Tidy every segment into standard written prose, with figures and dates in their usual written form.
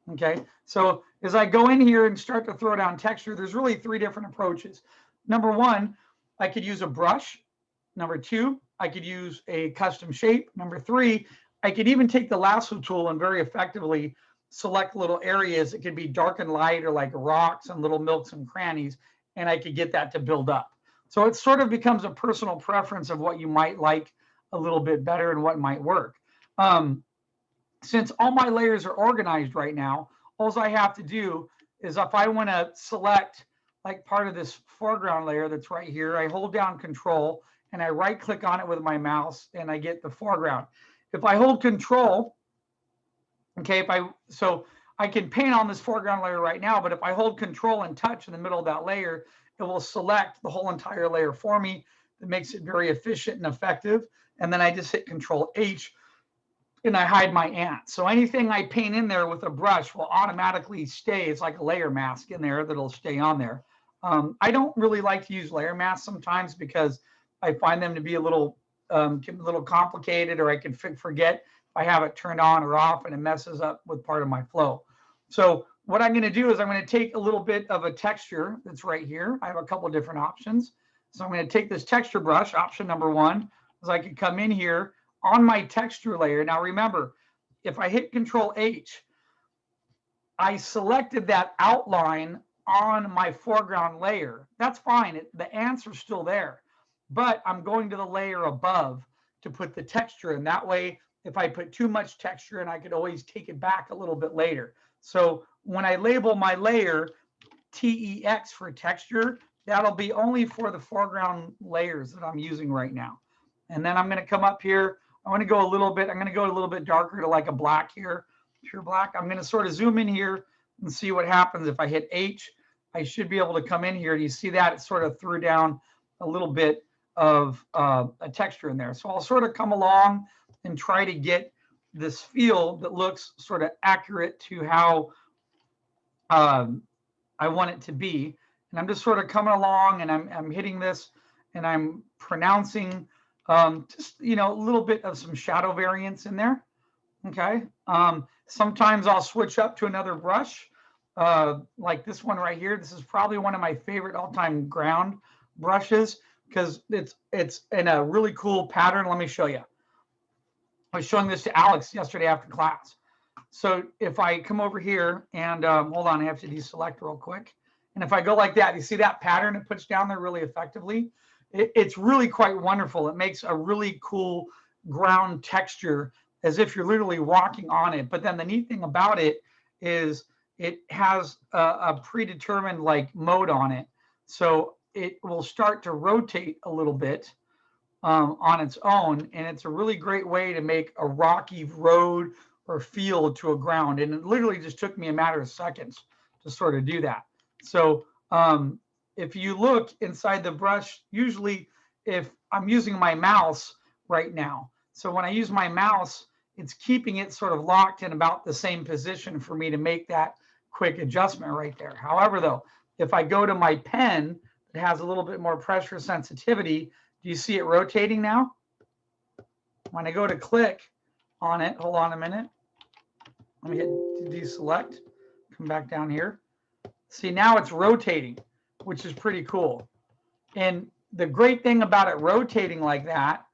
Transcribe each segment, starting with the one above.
Okay, so as I go in here and start to throw down texture, there's really three different approaches. Number one, I could use a brush. Number two, I could use a custom shape. Number three, I could even take the lasso tool and very effectively select little areas. It could be dark and light or like rocks and little nooks and crannies, and I could get that to build up. So it sort of becomes a personal preference of what you might like a little bit better and what might work. Since all my layers are organized right now, all I have to do is if I want to select like part of this foreground layer that's right here, I hold down Control and I right click on it with my mouse and I get the foreground. If I hold Control, okay, so I can paint on this foreground layer right now, but if I hold Control and touch in the middle of that layer, it will select the whole entire layer for me. That makes it very efficient and effective. And then I just hit Control H and I hide my ant. So anything I paint in there with a brush will automatically stay. It's like a layer mask in there that'll stay on there. I don't really like to use layer masks sometimes because I find them to be a little complicated, or I can forget if I have it turned on or off and it messes up with part of my flow. So what I'm going to do is I'm going to take a little bit of a texture that's right here. I have a couple different options. So I'm going to take this texture brush. Option number one is I could come in here on my texture layer. Now remember, if I hit Control H, I selected that outline on my foreground layer. That's fine. The ants are still there, but I'm going to the layer above to put the texture in. That way, if I put too much texture in, I could always take it back a little bit later. So when I label my layer TEX for texture, that'll be only for the foreground layers that I'm using right now. And then I'm going to come up here. I want to go a little bit, I'm going to go a little bit darker to like a black here, pure black. I'm going to sort of zoom in here and see what happens. If I hit H, I should be able to come in here. Do you see that? It sort of threw down a little bit of a texture in there. So I'll sort of come along and try to get this feel that looks sort of accurate to how I want it to be. And I'm just sort of coming along and I'm hitting this and I'm pronouncing just, a little bit of some shadow variance in there. Okay. Sometimes I'll switch up to another brush, like this one right here. This is probably one of my favorite all-time ground brushes because it's in a really cool pattern. Let me show you. I was showing this to Alex yesterday after class. So if I come over here and hold on, I have to deselect real quick. And if I go like that, you see that pattern it puts down there really effectively? It's really quite wonderful. It makes a really cool ground texture as if you're literally walking on it. But then the neat thing about it is it has a predetermined like mode on it. So it will start to rotate a little bit on its own. And it's a really great way to make a rocky road or field to a ground. And it literally just took me a matter of seconds to sort of do that. So if you look inside the brush, usually if I'm using my mouse right now, so when I use my mouse, it's keeping it sort of locked in about the same position for me to make that quick adjustment right there. However, though, if I go to my pen that has a little bit more pressure sensitivity, do you see it rotating now? When I go to click on it, hold on a minute. Let me hit deselect, come back down here. See, now it's rotating, which is pretty cool. And the great thing about it rotating like that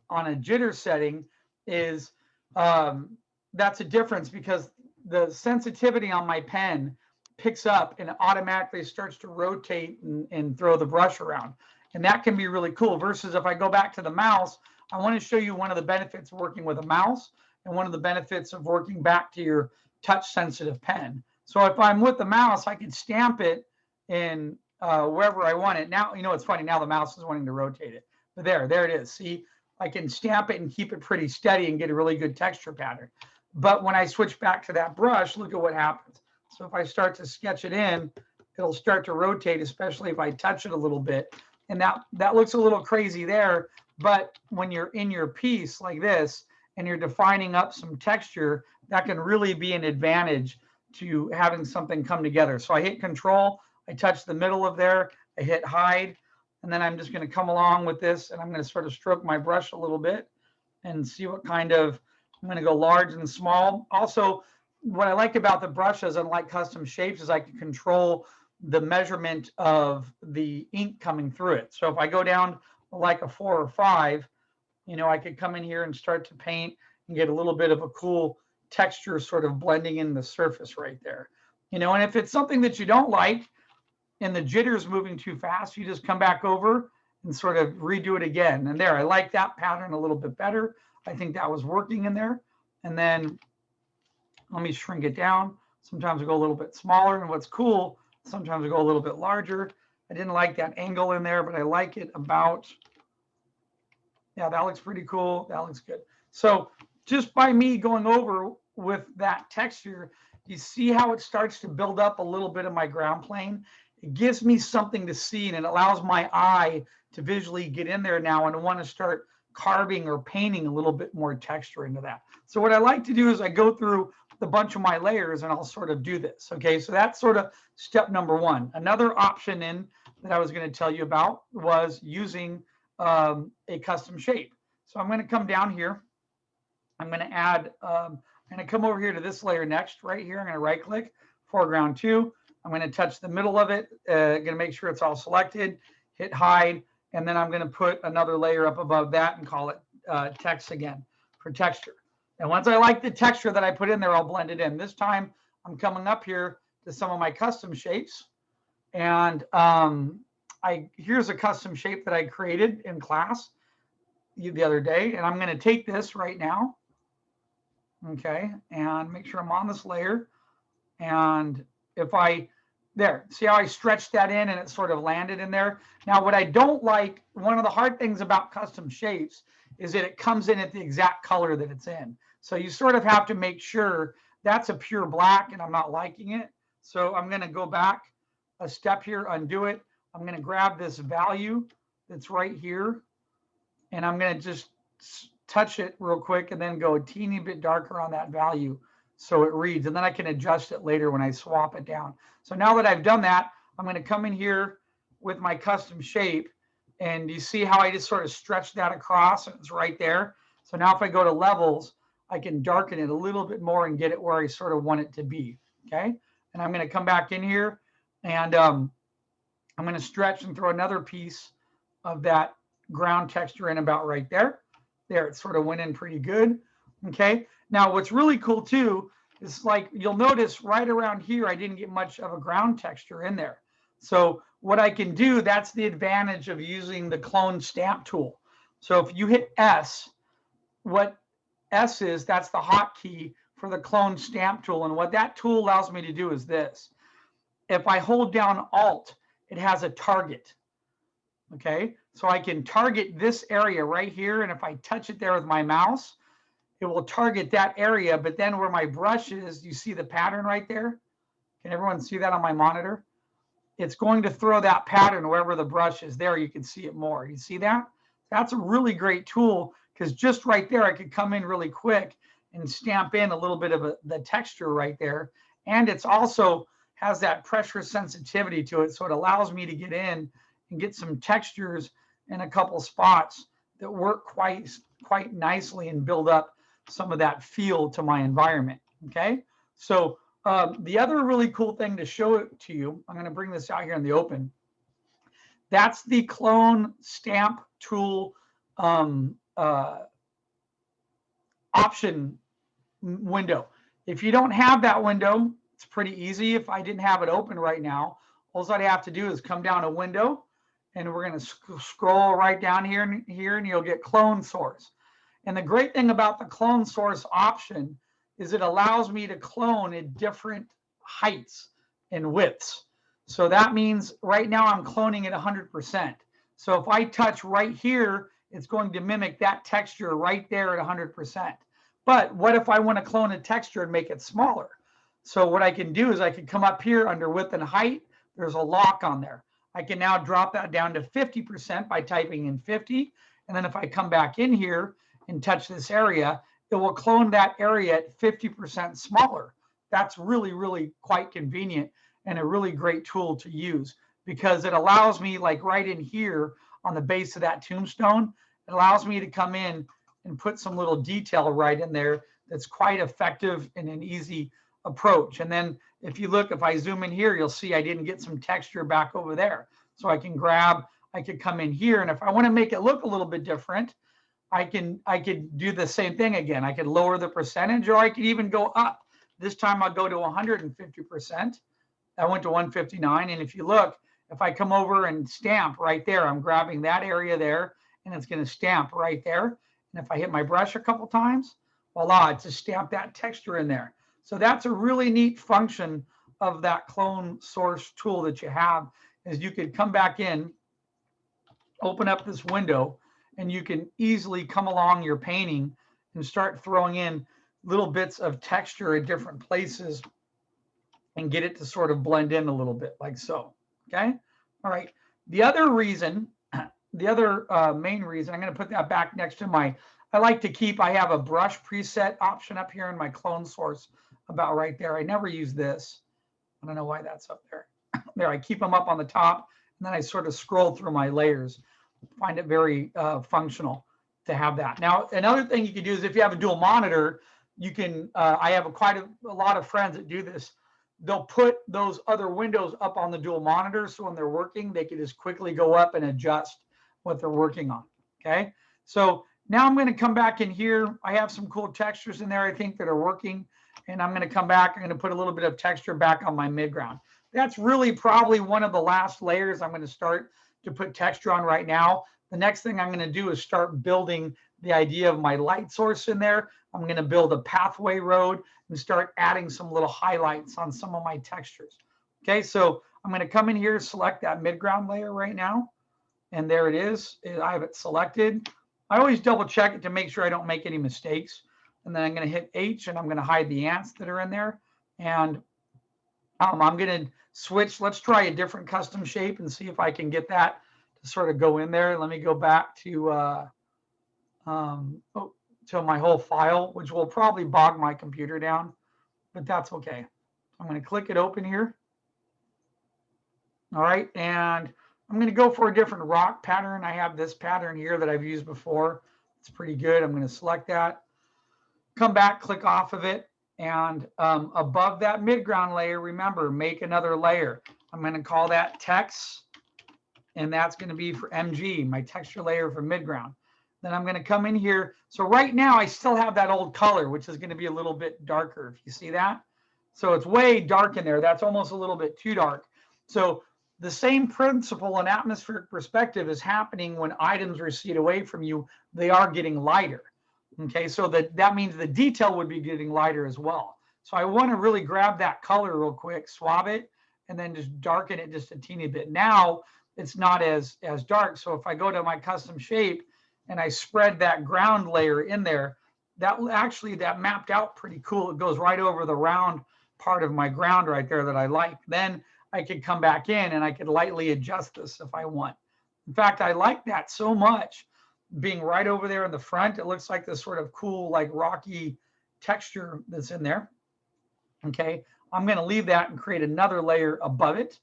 on a jitter setting is that's a difference because the sensitivity on my pen picks up and it automatically starts to rotate and throw the brush around. And that can be really cool versus if I go back to the mouse, I want to show you one of the benefits of working with a mouse and one of the benefits of working back to your touch sensitive pen. So if I'm with the mouse, I can stamp it in wherever I want it. Now, it's funny, now the mouse is wanting to rotate it. But there it is. See, I can stamp it and keep it pretty steady and get a really good texture pattern. But when I switch back to that brush, look at what happens. So if I start to sketch it in, it'll start to rotate, especially if I touch it a little bit. And that looks a little crazy there. But when you're in your piece like this and you're defining up some texture, that can really be an advantage to having something come together. So I hit Control, I touch the middle of there, I hit hide, and then I'm just going to come along with this and I'm going to sort of stroke my brush a little bit and see what kind of, I'm going to go large and small. Also, what I like about the brushes, unlike custom shapes, is I can control the measurement of the ink coming through it. So if I go down like a 4 or 5, you know, I could come in here and start to paint and get a little bit of a cool texture sort of blending in the surface right there. You know, and if it's something that you don't like and the jitter's moving too fast, you just come back over and sort of redo it again. And there, I like that pattern a little bit better. I think that was working in there. And then let me shrink it down. Sometimes I go a little bit smaller, and what's cool, sometimes I go a little bit larger. I didn't like that angle in there, but I like it about, yeah, that looks pretty cool. That looks good. So just by me going over with that texture, you see how it starts to build up a little bit of my ground plane. It gives me something to see, and it allows my eye to visually get in there now and want to start carving or painting a little bit more texture into that. So what I like to do is I go through the bunch of my layers and I'll sort of do this. Okay, so that's sort of step number one. Another option in that I was going to tell you about was using a custom shape. So I'm going to come down here. I'm going to add, I'm going to come over here to this layer next, right here. I'm going to right click, foreground 2. I'm going to touch the middle of it. Going to make sure it's all selected, hit hide, and then I'm going to put another layer up above that and call it text again for texture. And once I like the texture that I put in there, I'll blend it in. This time I'm coming up here to some of my custom shapes. And here's a custom shape that I created in class the other day. And I'm going to take this right now. Okay. And make sure I'm on this layer. And if there, see how I stretched that in and it sort of landed in there. Now, what I don't like, one of the hard things about custom shapes is that it comes in at the exact color that it's in. So you sort of have to make sure that's a pure black and I'm not liking it. So I'm going to go back a step here, undo it. I'm going to grab this value that's right here and I'm going to just touch it real quick and then go a teeny bit darker on that value so it reads, and then I can adjust it later when I swap it down. So now that I've done that, I'm going to come in here with my custom shape, and you see how I just sort of stretched that across and it's right there. So now if I go to levels, I can darken it a little bit more and get it where I sort of want it to be. Okay. And I'm going to come back in here and I'm going to stretch and throw another piece of that ground texture in about right there. There, it sort of went in pretty good. Okay. Now, what's really cool too is, like, you'll notice right around here, I didn't get much of a ground texture in there. So what I can do, that's the advantage of using the clone stamp tool. So if you hit S, what S is, that's the hotkey for the clone stamp tool. And what that tool allows me to do is this. If I hold down Alt, it has a target. Okay, so I can target this area right here. And if I touch it there with my mouse, it will target that area. But then where my brush is, you see the pattern right there? Can everyone see that on my monitor? It's going to throw that pattern wherever the brush is. There, you can see it more. You see that? That's a really great tool, because just right there, I could come in really quick and stamp in a little bit of the texture right there. And it's also has that pressure sensitivity to it. So it allows me to get in and get some textures in a couple spots that work quite nicely and build up some of that feel to my environment. Okay. So the other really cool thing to show it to you, I'm going to bring this out here in the open. That's the clone stamp tool option window. If you don't have that window, it's pretty easy. If I didn't have it open right now, all I have to do is come down a window, and we're going to scroll right down here and you'll get clone source. And the great thing about the clone source option is it allows me to clone at different heights and widths. So that means right now I'm cloning at 100%. So if I touch right here, it's going to mimic that texture right there at 100%. But what if I want to clone a texture and make it smaller? So what I can do is I can come up here under width and height. There's a lock on there. I can now drop that down to 50% by typing in 50. And then if I come back in here and touch this area, it will clone that area at 50% smaller. That's really, really quite convenient and a really great tool to use, because it allows me, like right in here on the base of that tombstone, it allows me to come in and put some little detail right in there that's quite effective and an easy approach. And then if you look, if I zoom in here, you'll see I didn't get some texture back over there. So I can I could come in here, and if I want to make it look a little bit different, I could do the same thing again. I could lower the percentage, or I could even go up. This time I'll go to 150%. I went to 159. And if you look, if I come over and stamp right there, I'm grabbing that area there, and it's going to stamp right there. And if I hit my brush a couple times, voila, it's just stamped that texture in there. So that's a really neat function of that clone source tool that you have, is you could come back in, open up this window, and you can easily come along your painting and start throwing in little bits of texture at different places and get it to sort of blend in a little bit like so. Okay. All right. The other reason, the other main reason, I'm going to put that back next to I like to keep, I have a brush preset option up here in my clone source about right there. I never use this. I don't know why that's up there. There, I keep them up on the top, and then I sort of scroll through my layers. Find it very functional to have that. Now, another thing you can do is if you have a dual monitor, you can, I have quite a lot of friends that do this. They'll put those other windows up on the dual monitor, so when they're working, they can just quickly go up and adjust what they're working on. Okay, so now I'm going to come back in here. I have some cool textures in there, I think, that are working, and I'm going to come back. I'm going to put a little bit of texture back on my midground. That's really probably one of the last layers I'm going to start to put texture on right now. The next thing I'm going to do is start building the idea of my light source in there. I'm going to build a pathway road and start adding some little highlights on some of my textures. Okay, so I'm going to come in here, select that midground layer right now. And there it is. I have it selected. I always double check it to make sure I don't make any mistakes. And then I'm going to hit H, and I'm going to hide the ants that are in there. And I'm going to switch. Let's try a different custom shape and see if I can get that to sort of go in there. Let me go back to my whole file, which will probably bog my computer down, but that's okay. I'm going to click it open here. All right, and I'm going to go for a different rock pattern. I have this pattern here that I've used before. It's pretty good. I'm going to select that, come back, click off of it, and above that midground layer, remember, make another layer. I'm going to call that text, and that's going to be for MG, my texture layer for midground. Then I'm going to come in here. So right now I still have that old color, which is going to be a little bit darker, if you see that. So it's way dark in there. That's almost a little bit too dark. So the same principle and atmospheric perspective is happening when items recede away from you. They are getting lighter. Okay, so that means the detail would be getting lighter as well. So I want to really grab that color real quick, swab it, and then just darken it just a teeny bit. Now it's not as dark. So if I go to my custom shape and I spread that ground layer in there, that mapped out pretty cool. It goes right over the round part of my ground right there that I like. Then I could come back in and I could lightly adjust this if I want. In fact, I like that so much, being right over there in the front. It looks like this sort of cool, like rocky texture that's in there. Okay, I'm going to leave that and create another layer above it.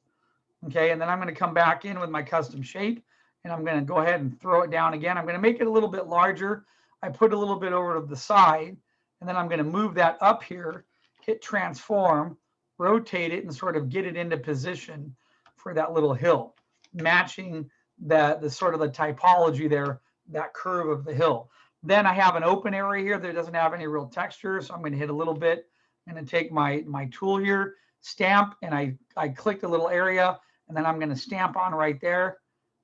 Okay, and then I'm going to come back in with my custom shape, and I'm going to go ahead and throw it down again. I'm going to make it a little bit larger. I put a little bit over to the side, and then I'm going to move that up here, hit transform, rotate it, and sort of get it into position for that little hill, matching the sort of the typology there, that curve of the hill. Then I have an open area here that doesn't have any real texture, so I'm going to hit a little bit. I'm going to take my tool here, stamp, and I clicked a little area, and then I'm going to stamp on right there.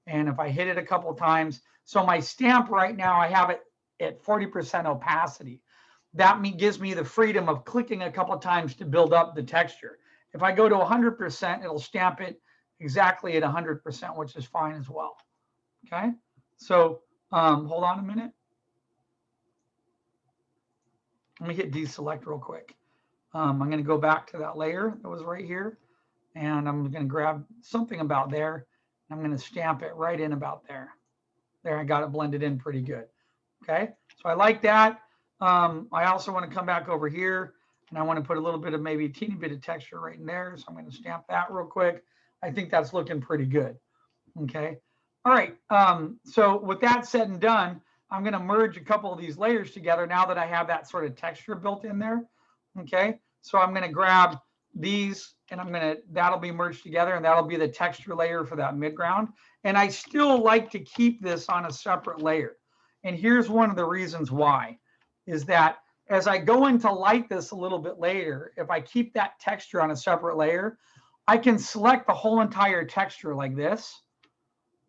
And if I hit it a couple of times, so my stamp right now, I have it at 40% opacity. That gives me the freedom of clicking a couple of times to build up the texture. If I go to 100%, it'll stamp it exactly at 100%, which is fine as well. Okay, so hold on a minute. Let me hit deselect real quick. I'm going to go back to that layer that was right here, and I'm going to grab something about there. I'm going to stamp it right in about there. There, I got it blended in pretty good. Okay, so I like that. I also want to come back over here, and I want to put a little bit of maybe a teeny bit of texture right in there. So I'm going to stamp that real quick. I think that's looking pretty good. Okay, all right. So with that said and done, I'm going to merge a couple of these layers together now that I have that sort of texture built in there. Okay, So I'm going to grab these and that'll be merged together, and that'll be the texture layer for that midground. And I still like to keep this on a separate layer. And here's one of the reasons why, is that as I go into light this a little bit later, if I keep that texture on a separate layer, I can select the whole entire texture like this.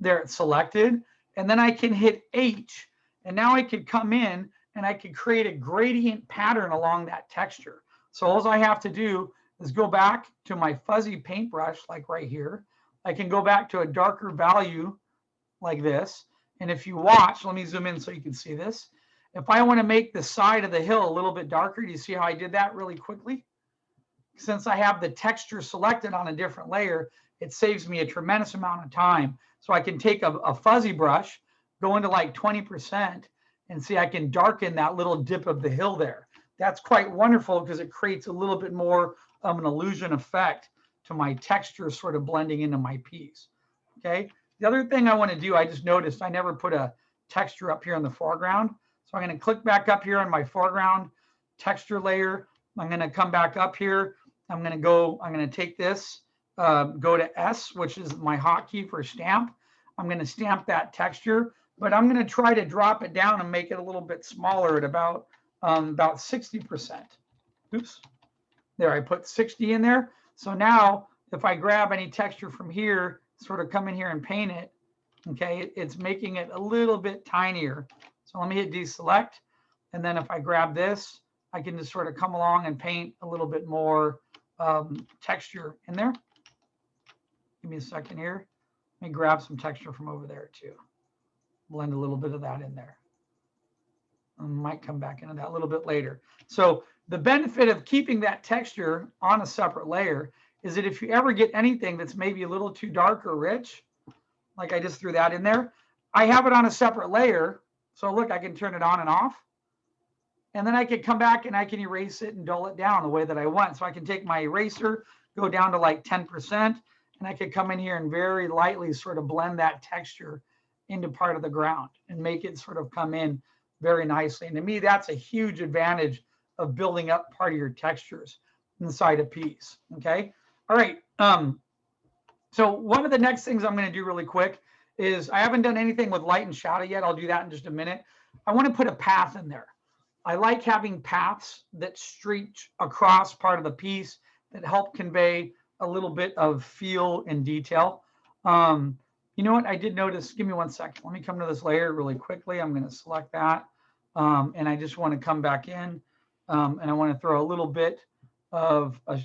There, it's selected. And then I can hit H, and now I could come in and I could create a gradient pattern along that texture. So all I have to do is go back to my fuzzy paintbrush, like right here. I can go back to a darker value like this. And if you watch, let me zoom in so you can see this. If I want to make the side of the hill a little bit darker, do you see how I did that really quickly? Since I have the texture selected on a different layer, it saves me a tremendous amount of time. So I can take a fuzzy brush, go into like 20%, and see I can darken that little dip of the hill there. That's quite wonderful because it creates a little bit more of an illusion effect to my texture sort of blending into my piece. Okay. The other thing I want to do, I just noticed I never put a texture up here in the foreground. So I'm going to click back up here on my foreground texture layer. I'm going to come back up here. I'm going to take this, go to S, which is my hotkey for stamp. I'm going to stamp that texture, but I'm going to try to drop it down and make it a little bit smaller at about 60%. Oops. There, I put 60 in there. So now if I grab any texture from here, sort of come in here and paint it, okay, it's making it a little bit tinier. So let me hit deselect. And then if I grab this, I can just sort of come along and paint a little bit more texture in there. Give me a second here. Let me grab some texture from over there too. Blend a little bit of that in there. I might come back into that a little bit later. So the benefit of keeping that texture on a separate layer is that if you ever get anything that's maybe a little too dark or rich, like I just threw that in there, I have it on a separate layer. So look, I can turn it on and off. And then I can come back and I can erase it and dull it down the way that I want. So I can take my eraser, go down to like 10%, and I could come in here and very lightly sort of blend that texture into part of the ground and make it sort of come in very nicely. And to me, that's a huge advantage of building up part of your textures inside a piece. Okay. All right. So one of the next things I'm going to do really quick is I haven't done anything with light and shadow yet. I'll do that in just a minute. I want to put a path in there. I like having paths that stretch across part of the piece that help convey a little bit of feel and detail. You know what? I did notice, give me 1 second. Let me come to this layer really quickly. I'm going to select that. And I just want to come back in and I want to throw a little bit of a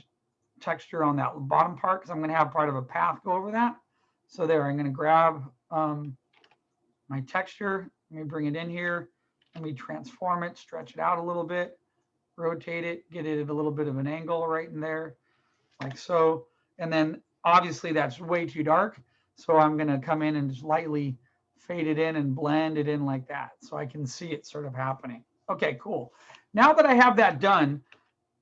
texture on that bottom part because I'm going to have part of a path go over that. So there, I'm going to grab my texture. Let me bring it in here. Let me transform it, stretch it out a little bit, rotate it, get it at a little bit of an angle right in there, like so. And then obviously that's way too dark. So I'm going to come in and just lightly fade it in and blend it in like that. So I can see it sort of happening. Okay, cool. Now that I have that done,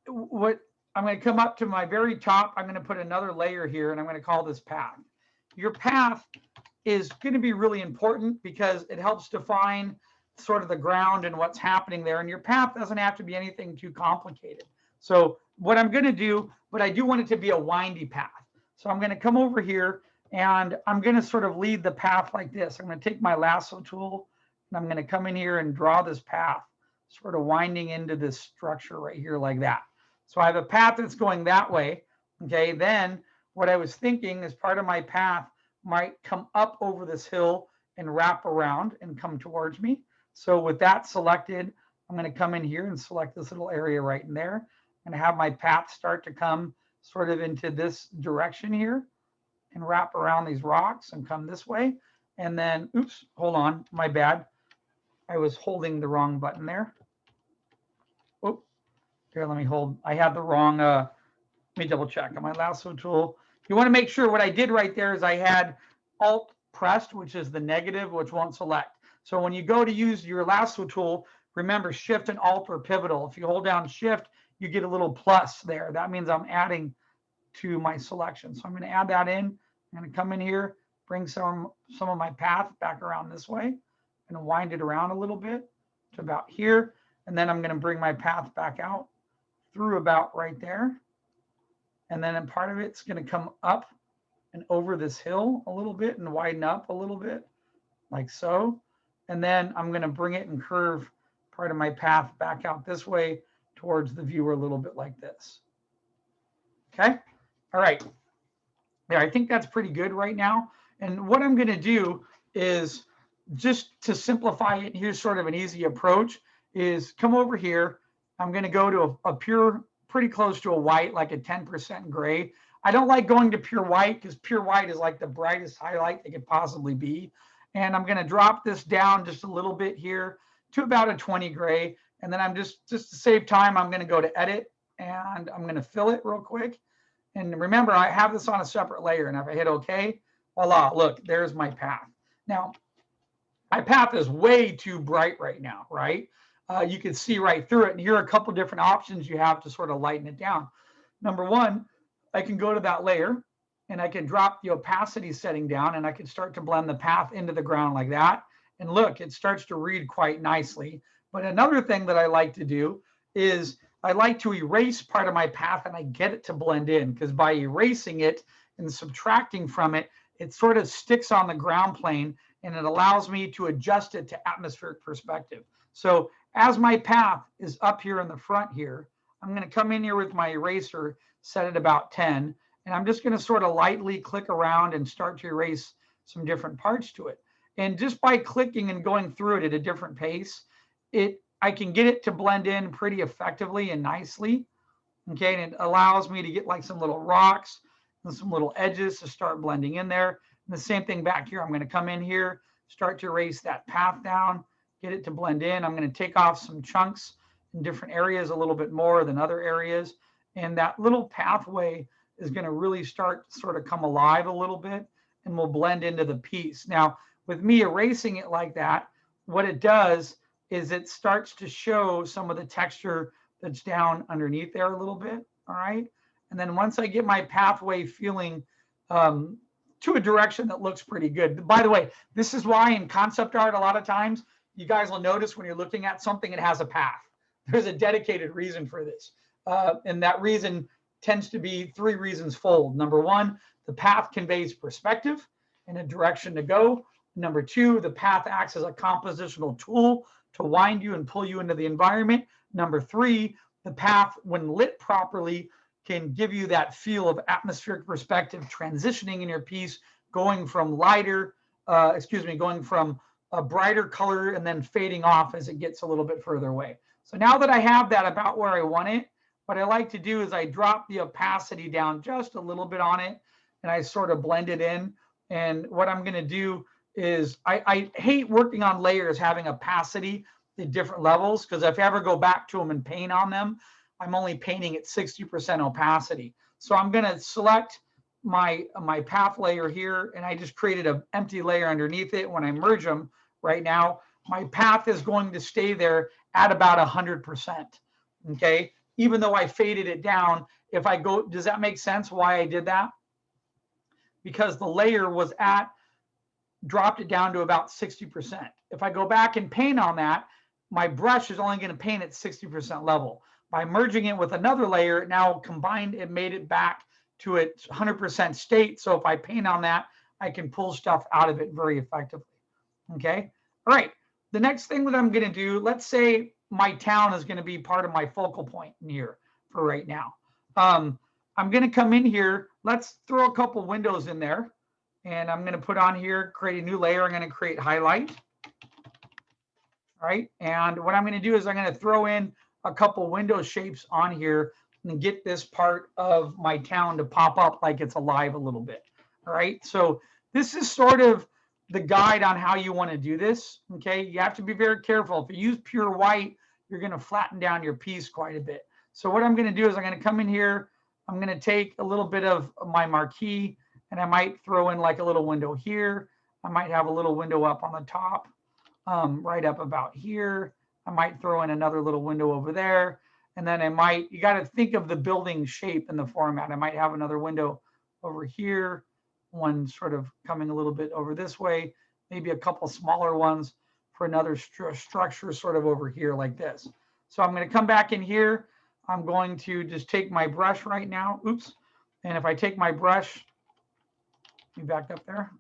what I'm going to come up to my very top, I'm going to put another layer here and I'm going to call this path. Your path is going to be really important because it helps define sort of the ground and what's happening there. And your path doesn't have to be anything too complicated. So what I'm going to do, but I do want it to be a windy path. So I'm going to come over here and I'm going to sort of lead the path like this. I'm going to take my lasso tool and I'm going to come in here and draw this path sort of winding into this structure right here like that. So I have a path that's going that way. Okay. Then what I was thinking is part of my path might come up over this hill and wrap around and come towards me. So with that selected, I'm going to come in here and select this little area right in there and have my path start to come sort of into this direction here and wrap around these rocks and come this way. And then, oops, hold on, my bad. I was holding the wrong button there. Oh, here, let me hold. I had the wrong, let me double check on my lasso tool. You want to make sure what I did right there is I had Alt pressed, which is the negative, which won't select. So when you go to use your lasso tool, remember Shift and Alt are pivotal. If you hold down Shift, you get a little plus there. That means I'm adding to my selection. So I'm going to add that in. I'm going to come in here, bring some of my path back around this way and wind it around a little bit to about here. And then I'm going to bring my path back out through about right there. And then part of it's going to come up and over this hill a little bit and widen up a little bit like so. And then I'm going to bring it and curve part of my path back out this way towards the viewer a little bit like this. Okay. All right. Yeah, I think that's pretty good right now. And what I'm going to do is, just to simplify it, here's sort of an easy approach, is come over here. I'm going to go to a pure, pretty close to a white, like a 10% gray. I don't like going to pure white because pure white is like the brightest highlight it could possibly be. And I'm going to drop this down just a little bit here to about a 20 gray. And then I'm just to save time, I'm going to go to edit and I'm going to fill it real quick. And remember, I have this on a separate layer. And if I hit OK, voila, look, there's my path. Now, my path is way too bright right now, right? You can see right through it. And here are a couple different options you have to sort of lighten it down. Number one, I can go to that layer and I can drop the opacity setting down and I can start to blend the path into the ground like that. And look, it starts to read quite nicely. But another thing that I like to do is I like to erase part of my path and I get it to blend in, because by erasing it and subtracting from it, it sort of sticks on the ground plane and it allows me to adjust it to atmospheric perspective. So as my path is up here in the front here, I'm going to come in here with my eraser, set it about 10, and I'm just going to sort of lightly click around and start to erase some different parts to it. And just by clicking and going through it at a different pace, I can get it to blend in pretty effectively and nicely. Okay, and it allows me to get like some little rocks and some little edges to start blending in there. And the same thing back here. I'm going to come in here, start to erase that path down, get it to blend in. I'm going to take off some chunks in different areas a little bit more than other areas. And that little pathway is going to really start to sort of come alive a little bit and will blend into the piece. Now, with me erasing it like that, what it does is it starts to show some of the texture that's down underneath there a little bit. All right. And then once I get my pathway feeling to a direction that looks pretty good. By the way, this is why in concept art, a lot of times you guys will notice when you're looking at something, it has a path. There's a dedicated reason for this. And that reason tends to be 3 reasons fold. Number 1, the path conveys perspective and a direction to go. Number 2, the path acts as a compositional tool to wind you and pull you into the environment. Number 3, the path, when lit properly, can give you that feel of atmospheric perspective, transitioning in your piece, going from going from a brighter color and then fading off as it gets a little bit further away. So now that I have that about where I want it, what I like to do is I drop the opacity down just a little bit on it and I sort of blend it in. And what I'm going to do is I hate working on layers having opacity at different levels, because if I ever go back to them and paint on them, I'm only painting at 60% opacity. So I'm going to select my path layer here, and I just created an empty layer underneath it. When I merge them right now, my path is going to stay there at about 100%. Okay, even though I faded it down. If I go, does that make sense why I did that? Because the layer was dropped it down to about 60%. If I go back and paint on that, my brush is only going to paint at 60% level. By merging it with another layer, it now combined, it made it back to its 100% state. So if I paint on that, I can pull stuff out of it very effectively. Okay. All right. The next thing that I'm going to do, let's say my town is going to be part of my focal point in here for right now. I'm going to come in here. Let's throw a couple windows in there. And I'm going to put on here, create a new layer. I'm going to create highlight. All right. And what I'm going to do is I'm going to throw in a couple window shapes on here and get this part of my town to pop up like it's alive a little bit. All right. So this is sort of the guide on how you want to do this. Okay. You have to be very careful. If you use pure white, you're going to flatten down your piece quite a bit. So what I'm going to do is I'm going to come in here. I'm going to take a little bit of my marquee and I might throw in like a little window here. I might have a little window up on the top, right up about here. I might throw in another little window over there. And then you got to think of the building shape and the format. I might have another window over here, one sort of coming a little bit over this way, maybe a couple smaller ones for another structure sort of over here like this. So I'm going to come back in here. I'm going to just take my brush right now. Oops. And if I take my brush, let me back up there.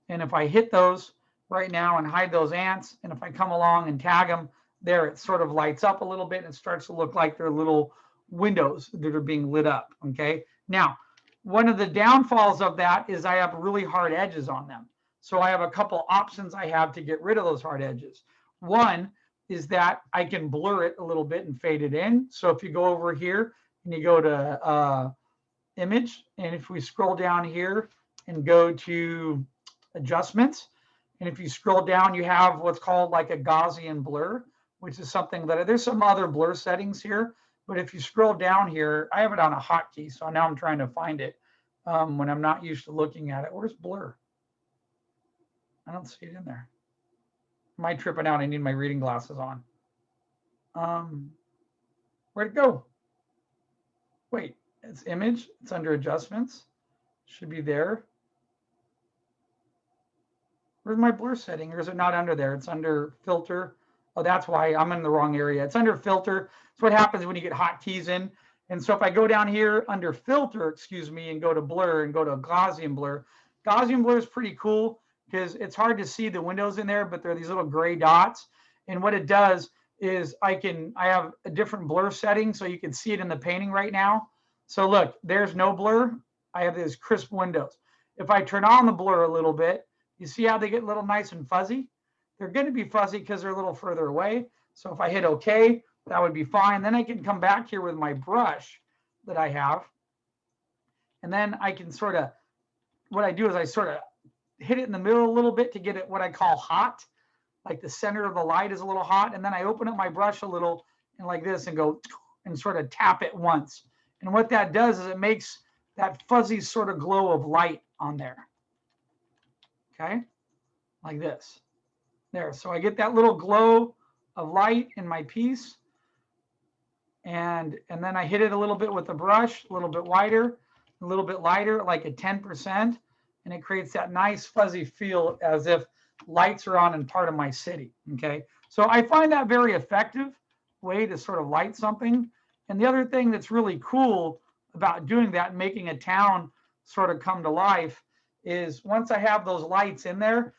And if I hit those right now and hide those ants, and if I come along and tag them, there it sort of lights up a little bit and it starts to look like they're little windows that are being lit up, okay? Now, one of the downfalls of that is I have really hard edges on them. So I have a couple options I have to get rid of those hard edges. One is that I can blur it a little bit and fade it in. So if you go over here and you go to image, and if we scroll down here and go to adjustments, and if you scroll down, you have what's called like a Gaussian blur, which is something that there's some other blur settings here. But if you scroll down here, I have it on a hotkey, so now I'm trying to find it when I'm not used to looking at it. Where's blur? I don't see it in there. Am I tripping out? I need my reading glasses on. Where'd it go? Wait, it's image. It's under adjustments. Should be there. Where's my blur setting? Or is it not under there? It's under filter. Oh, that's why I'm in the wrong area. It's under filter. It's what happens when you get hotkeys in. And so if I go down here under filter, excuse me, and go to blur and go to Gaussian blur is pretty cool because it's hard to see the windows in there, but there are these little gray dots. And what it does is I have a different blur setting so you can see it in the painting right now. So look, there's no blur. I have these crisp windows. If I turn on the blur a little bit, you see how they get a little nice and fuzzy? They're going to be fuzzy because they're a little further away. So if I hit OK, that would be fine. Then I can come back here with my brush that I have. And then I can sort of, what I do is I sort of hit it in the middle a little bit to get it what I call hot. Like the center of the light is a little hot. And then I open up my brush a little and like this and go and sort of tap it once. And what that does is it makes that fuzzy sort of glow of light on there. Okay, like this. There, so I get that little glow of light in my piece. And then I hit it a little bit with the brush, a little bit wider, a little bit lighter, like a 10%. And it creates that nice fuzzy feel as if lights are on in part of my city, okay? So I find that very effective way to sort of light something. And the other thing that's really cool about doing that and making a town sort of come to life is once I have those lights in there,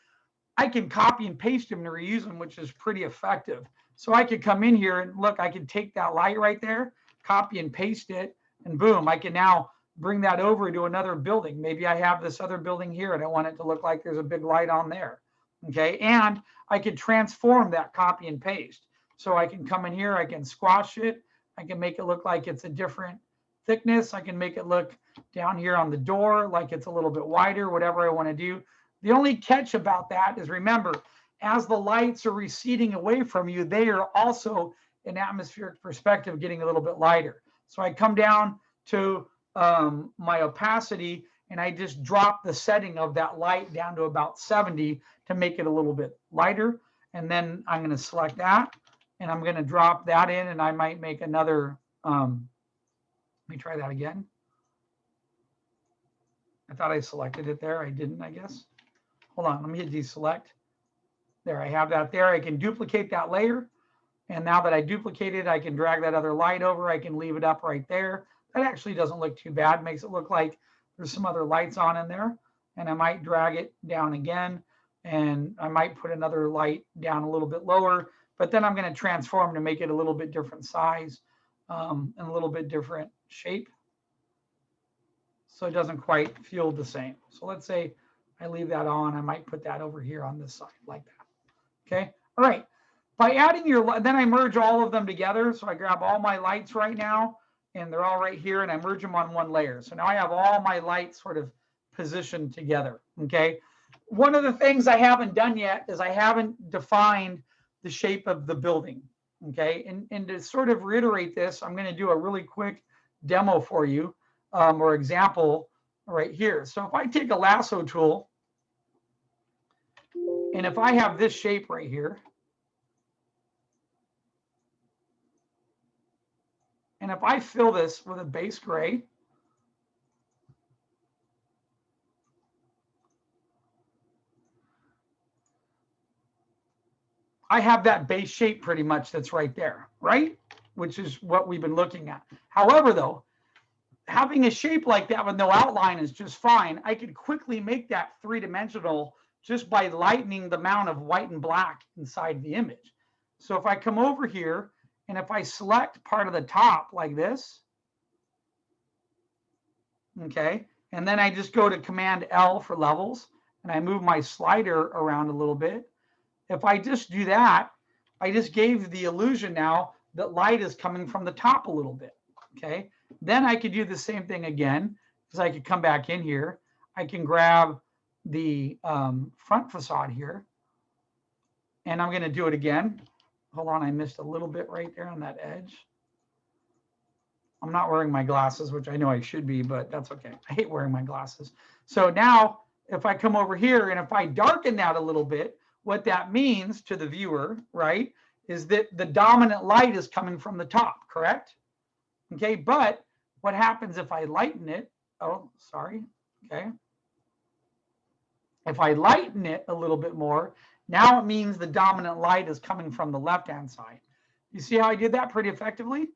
I can copy and paste them and reuse them, which is pretty effective. So I could come in here and look, I can take that light right there, copy and paste it, and boom, I can now bring that over to another building. Maybe I have this other building here and I want it to look like there's a big light on there. Okay, and I can transform that copy and paste. So I can come in here, I can squash it, I can make it look like it's a different thickness. I can make it look down here on the door like it's a little bit wider, whatever I want to do. The only catch about that is, remember, as the lights are receding away from you, they are also, in atmospheric perspective, getting a little bit lighter. So I come down to my opacity and I just drop the setting of that light down to about 70 to make it a little bit lighter. And then I'm going to select that and I'm going to drop that in, and I might make another, let me try that again. I thought I selected it there. I didn't, I guess. Hold on, let me hit deselect. There, I have that there. I can duplicate that layer. And now that I duplicated, I can drag that other light over. I can leave it up right there. That actually doesn't look too bad. Makes it look like there's some other lights on in there. And I might drag it down again. And I might put another light down a little bit lower. But then I'm going to transform to make it a little bit different size and a little bit different shape. So it doesn't quite feel the same. So let's say I leave that on. I might put that over here on this side like that. Okay. All right. By adding then I merge all of them together. So I grab all my lights right now, and they're all right here, and I merge them on one layer. So now I have all my lights sort of positioned together. Okay. One of the things I haven't done yet is I haven't defined the shape of the building. Okay. And to sort of reiterate this, I'm going to do a really quick demo for you or example right here. So if I take a lasso tool, and if I have this shape right here, and if I fill this with a base gray, I have that base shape pretty much that's right there, right? which is what we've been looking at. However, though, having a shape like that with no outline is just fine. I could quickly make that three-dimensional just by lightening the amount of white and black inside the image. So if I come over here and if I select part of the top like this, okay, and then I just go to Command L for levels and I move my slider around a little bit. If I just do that, I just gave the illusion now that light is coming from the top a little bit, okay? Then I could do the same thing again, because I could come back in here. I can grab the front facade here, and I'm going to do it again. Hold on, I missed a little bit right there on that edge. I'm not wearing my glasses, which I know I should be, but that's okay. I hate wearing my glasses. So now if I come over here and if I darken that a little bit, what that means to the viewer, right, is that the dominant light is coming from the top, correct? Okay, but what happens if I lighten it? Oh, sorry, okay. If I lighten it a little bit more, now it means the dominant light is coming from the left-hand side. You see how I did that pretty effectively?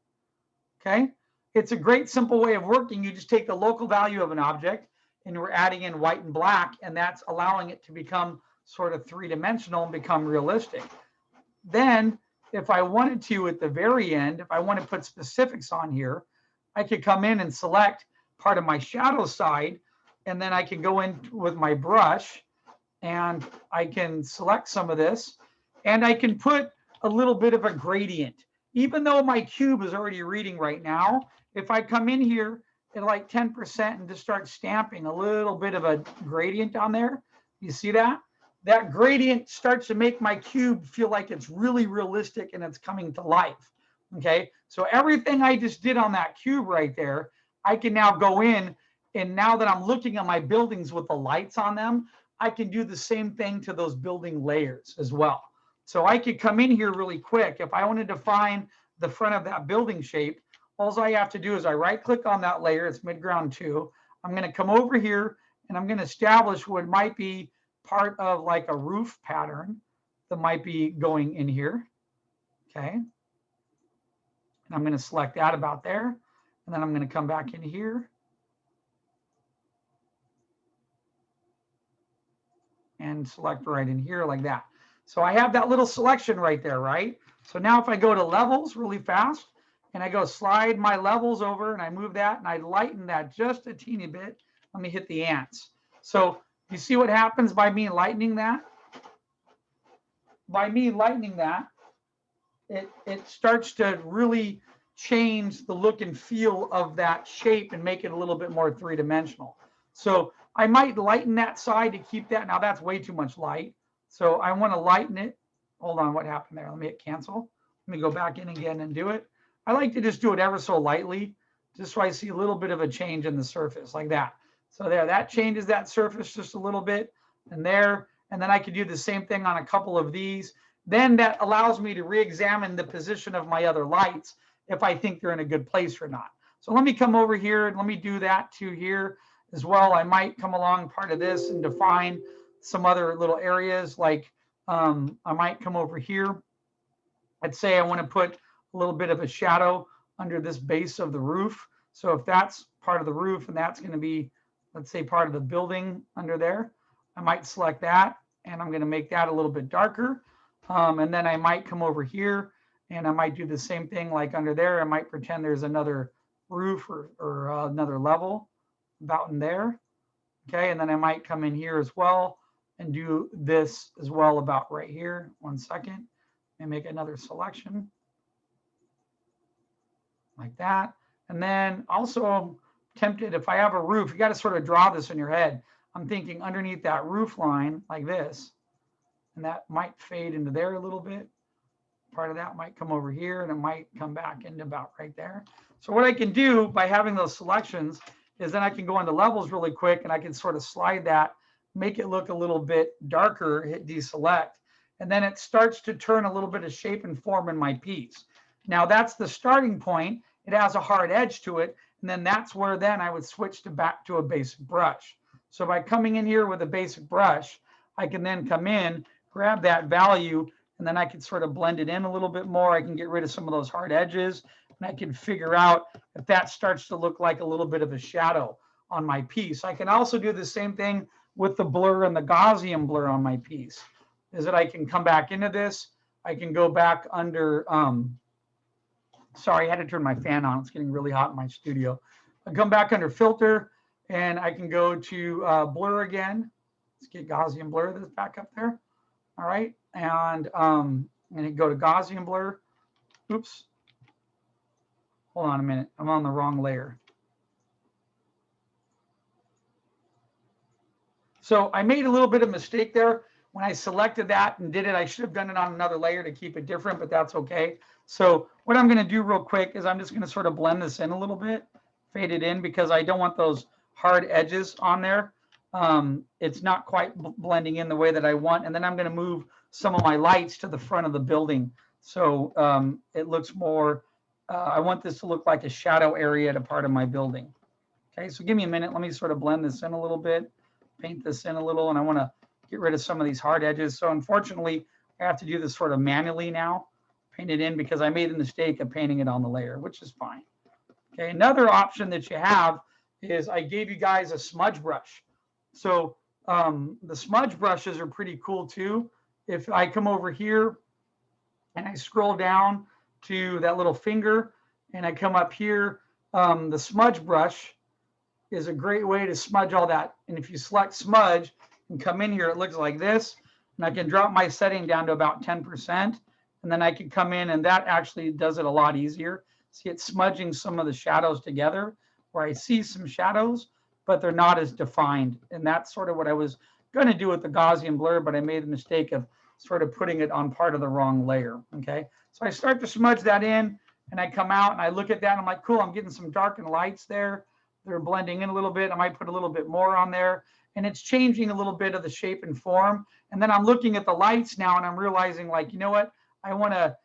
Okay, it's a great simple way of working. You just take the local value of an object and we're adding in white and black, and that's allowing it to become sort of three-dimensional and become realistic. Then if I wanted to at the very end, if I want to put specifics on here, I could come in and select part of my shadow side, and then I can go in with my brush and I can select some of this and I can put a little bit of a gradient. Even though my cube is already reading right now, if I come in here at like 10% and just start stamping a little bit of a gradient on there, you see that? That gradient starts to make my cube feel like it's really realistic and it's coming to life. Okay, so everything I just did on that cube right there, I can now go in, and now that I'm looking at my buildings with the lights on them, I can do the same thing to those building layers as well. So I could come in here really quick. If I wanted to find the front of that building shape, all I have to do is I right click on that layer, it's midground 2. I'm going to come over here and I'm going to establish what might be part of like a roof pattern that might be going in here. Okay. And I'm going to select that about there. And then I'm going to come back in here. And select right in here like that. So I have that little selection right there, right? So now if I go to levels really fast and I go slide my levels over and I move that and I lighten that just a teeny bit, let me hit the ants. So you see what happens by me lightening that? By me lightening that, it starts to really change the look and feel of that shape and make it a little bit more three-dimensional. So I might lighten that side to keep that. Now that's way too much light. So I want to lighten it. Hold on, what happened there? Let me hit cancel. Let me go back in again and do it. I like to just do it ever so lightly, just so I see a little bit of a change in the surface like that. So there, that changes that surface just a little bit and there. And then I could do the same thing on a couple of these. Then that allows me to re-examine the position of my other lights if I think they're in a good place or not. So let me come over here and let me do that too here as well. I might come along part of this and define some other little areas, like I might come over here. Let's say I want to put a little bit of a shadow under this base of the roof. So if that's part of the roof and that's going to be, let's say, part of the building under there, I might select that and I'm going to make that a little bit darker. And then I might come over here and I might do the same thing like under there. I might pretend there's another roof or another level about in there. Okay, and then I might come in here as well and do this as well about right here. 1 second, and make another selection like that. And then also I'm tempted, if I have a roof, you got to sort of draw this in your head. I'm thinking underneath that roof line like this, and that might fade into there a little bit. Part of that might come over here and it might come back into about right there. So what I can do by having those selections is then I can go into levels really quick and I can sort of slide that, make it look a little bit darker, hit deselect, and then it starts to turn a little bit of shape and form in my piece. Now that's the starting point. It has a hard edge to it, and then that's where then I would switch to back to a basic brush. So by coming in here with a basic brush, I can then come in, grab that value, and then I can sort of blend it in a little bit more. I can get rid of some of those hard edges, and I can figure out if that starts to look like a little bit of a shadow on my piece. I can also do the same thing with the blur and the Gaussian blur on my piece, is that I can come back into this. I can go back under, sorry, I had to turn my fan on. It's getting really hot in my studio. I come back under filter, and I can go to blur again. Let's get Gaussian blur this back up there. All right, and I'm gonna go to Gaussian blur. Oops, hold on a minute. I'm on the wrong layer. So I made a little bit of mistake there when I selected that and did it. I should have done it on another layer to keep it different, but that's okay. So what I'm going to do real quick is I'm just going to sort of blend this in a little bit, fade it in, because I don't want those hard edges on there. It's not quite blending in the way that I want. And then I'm going to move some of my lights to the front of the building. So it looks more, I want this to look like a shadow area at a part of my building. Okay, so give me a minute. Let me sort of blend this in a little bit, paint this in a little, and I want to get rid of some of these hard edges. So unfortunately, I have to do this sort of manually now, paint it in, because I made the mistake of painting it on the layer, which is fine. Okay, another option that you have is I gave you guys a smudge brush. So the smudge brushes are pretty cool too. If I come over here and I scroll down to that little finger and I come up here, the smudge brush is a great way to smudge all that. And if you select smudge and come in here, it looks like this. And I can drop my setting down to about 10%. And then I can come in, and that actually does it a lot easier. See, it's smudging some of the shadows together, where I see some shadows, but they're not as defined. And that's sort of what I was going to do with the Gaussian blur, but I made the mistake of sort of putting it on part of the wrong layer. Okay, so I start to smudge that in, and I come out and I look at that, and I'm like, cool, I'm getting some darkened lights there. They're blending in a little bit. I might put a little bit more on there, and it's changing a little bit of the shape and form. And then I'm looking at the lights now, and I'm realizing, like, you know what? I want to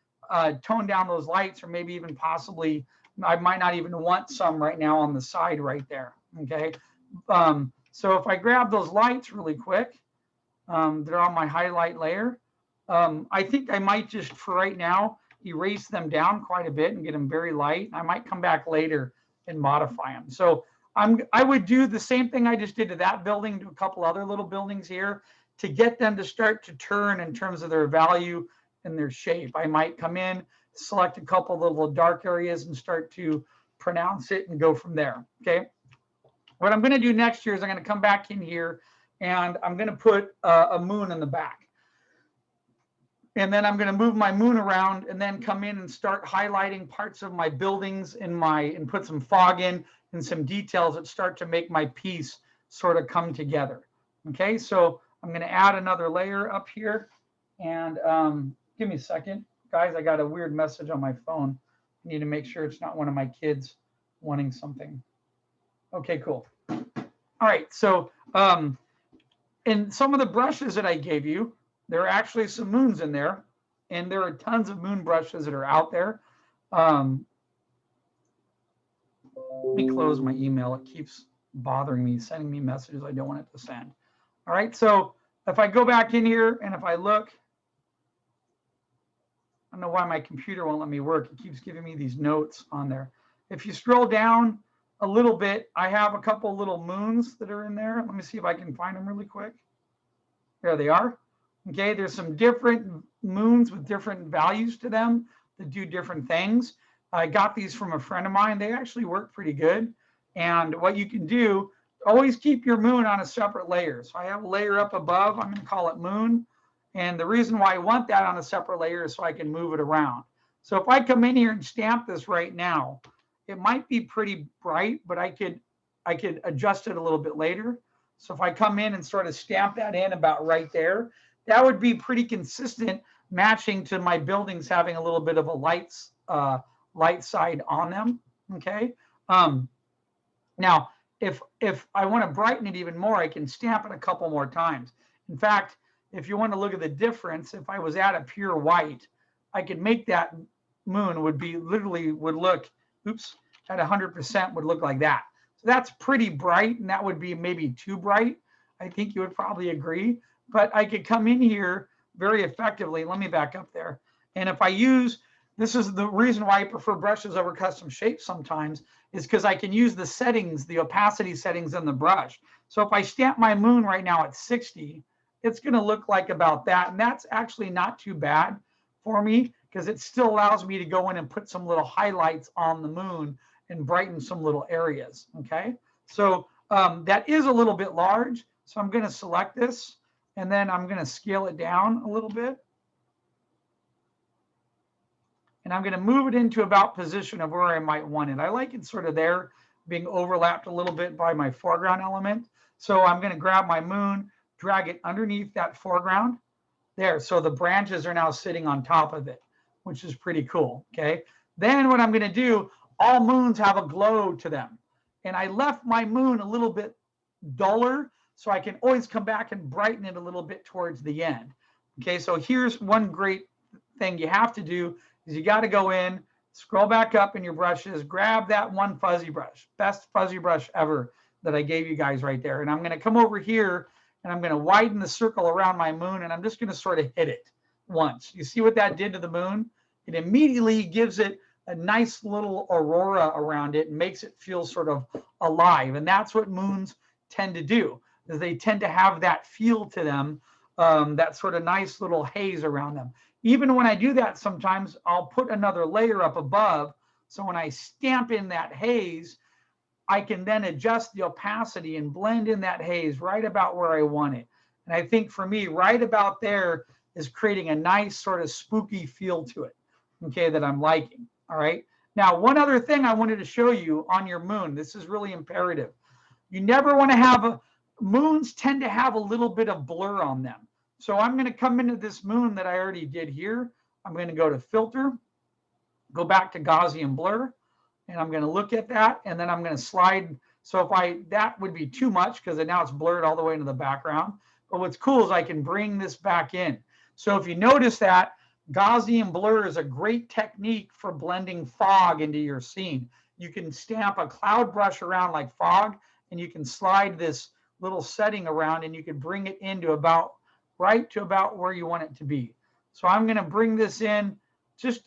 tone down those lights, or maybe even possibly, I might not even want some right now on the side right there. Okay. So if I grab those lights really quick, they're on my highlight layer. I think I might just, for right now, erase them down quite a bit and get them very light. I might come back later and modify them. So I would do the same thing I just did to that building, to a couple other little buildings here, to get them to start to turn in terms of their value and their shape. I might come in, select a couple little dark areas and start to pronounce it and go from there. Okay. What I'm going to do next year is I'm going to come back in here and I'm going to put a moon in the back. And then I'm going to move my moon around and then come in and start highlighting parts of my buildings and put some fog in and some details that start to make my piece sort of come together. Okay, so I'm going to add another layer up here, and give me a second. Guys, I got a weird message on my phone. I need to make sure it's not one of my kids wanting something. Okay, cool. All right, so in some of the brushes that I gave you, there are actually some moons in there, and there are tons of moon brushes that are out there. Let me close my email. It keeps bothering me, sending me messages I don't want it to send. All right, so if I go back in here and if I look, I don't know why my computer won't let me work. It keeps giving me these notes on there. If you scroll down a little bit, I have a couple little moons that are in there. Let me see if I can find them really quick. There they are. Okay, there's some different moons with different values to them that do different things. I got these from a friend of mine. They actually work pretty good. And what you can do, always keep your moon on a separate layer. So I have a layer up above. I'm going to call it moon. And the reason why I want that on a separate layer is so I can move it around. So if I come in here and stamp this right now, it might be pretty bright, but I could adjust it a little bit later. So if I come in and sort of stamp that in about right there, that would be pretty consistent, matching to my buildings having a little bit of a light side on them. Okay. Now, if I want to brighten it even more, I can stamp it a couple more times. In fact, if you want to look at the difference, if I was at a pure white, I could make that moon would look, oops, at 100% would look like that. So that's pretty bright, and that would be maybe too bright. I think you would probably agree. But I could come in here very effectively. Let me back up there. And if I use, this is the reason why I prefer brushes over custom shapes sometimes, is because I can use the settings, the opacity settings in the brush. So if I stamp my moon right now at 60, it's going to look like about that. And that's actually not too bad for me, because it still allows me to go in and put some little highlights on the moon and brighten some little areas. Okay, so that is a little bit large. So I'm going to select this, and then I'm going to scale it down a little bit. And I'm going to move it into about position of where I might want it. I like it sort of there, being overlapped a little bit by my foreground element. So I'm going to grab my moon, drag it underneath that foreground there. So the branches are now sitting on top of it, which is pretty cool. Okay. Then what I'm going to do, all moons have a glow to them. And I left my moon a little bit duller, so I can always come back and brighten it a little bit towards the end. Okay, so here's one great thing you have to do is you got to go in, scroll back up in your brushes, grab that one fuzzy brush, best fuzzy brush ever that I gave you guys right there. And I'm going to come over here and I'm going to widen the circle around my moon, and I'm just going to sort of hit it once. You see what that did to the moon? It immediately gives it a nice little aurora around it and makes it feel sort of alive. And that's what moons tend to do, is they tend to have that feel to them, that sort of nice little haze around them. Even when I do that, sometimes I'll put another layer up above. So when I stamp in that haze, I can then adjust the opacity and blend in that haze right about where I want it. And I think for me, right about there is creating a nice sort of spooky feel to it, okay, that I'm liking. All right. Now, one other thing I wanted to show you on your moon, this is really imperative. You never want to have, moons tend to have a little bit of blur on them. So I'm going to come into this moon that I already did here. I'm going to go to filter, go back to Gaussian blur, and I'm going to look at that, and then I'm going to slide. So if that would be too much because now it's blurred all the way into the background. But what's cool is I can bring this back in. So if you notice that, Gaussian blur is a great technique for blending fog into your scene. You can stamp a cloud brush around like fog, and you can slide this little setting around, and you can bring it into about right to about where you want it to be. So I'm going to bring this in.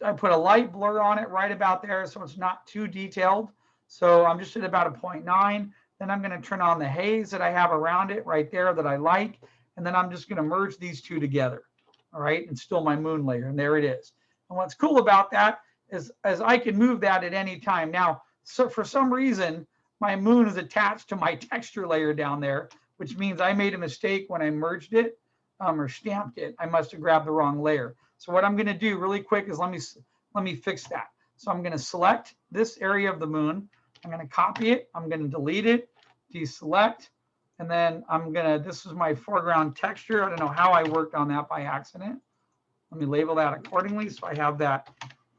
I put a light blur on it right about there, so it's not too detailed. So I'm just at about a 0.9. Then I'm going to turn on the haze that I have around it right there that I like. And then I'm just going to merge these two together. All right, and still my moon layer, and there it is. And what's cool about that is I can move that at any time. Now, so for some reason, my moon is attached to my texture layer down there, which means I made a mistake when I merged it or stamped it. I must have grabbed the wrong layer. So what I'm going to do really quick is let me fix that. So I'm going to select this area of the moon. I'm going to copy it. I'm going to delete it, deselect. And then this is my foreground texture. I don't know how I worked on that by accident. Let me label that accordingly. So I have that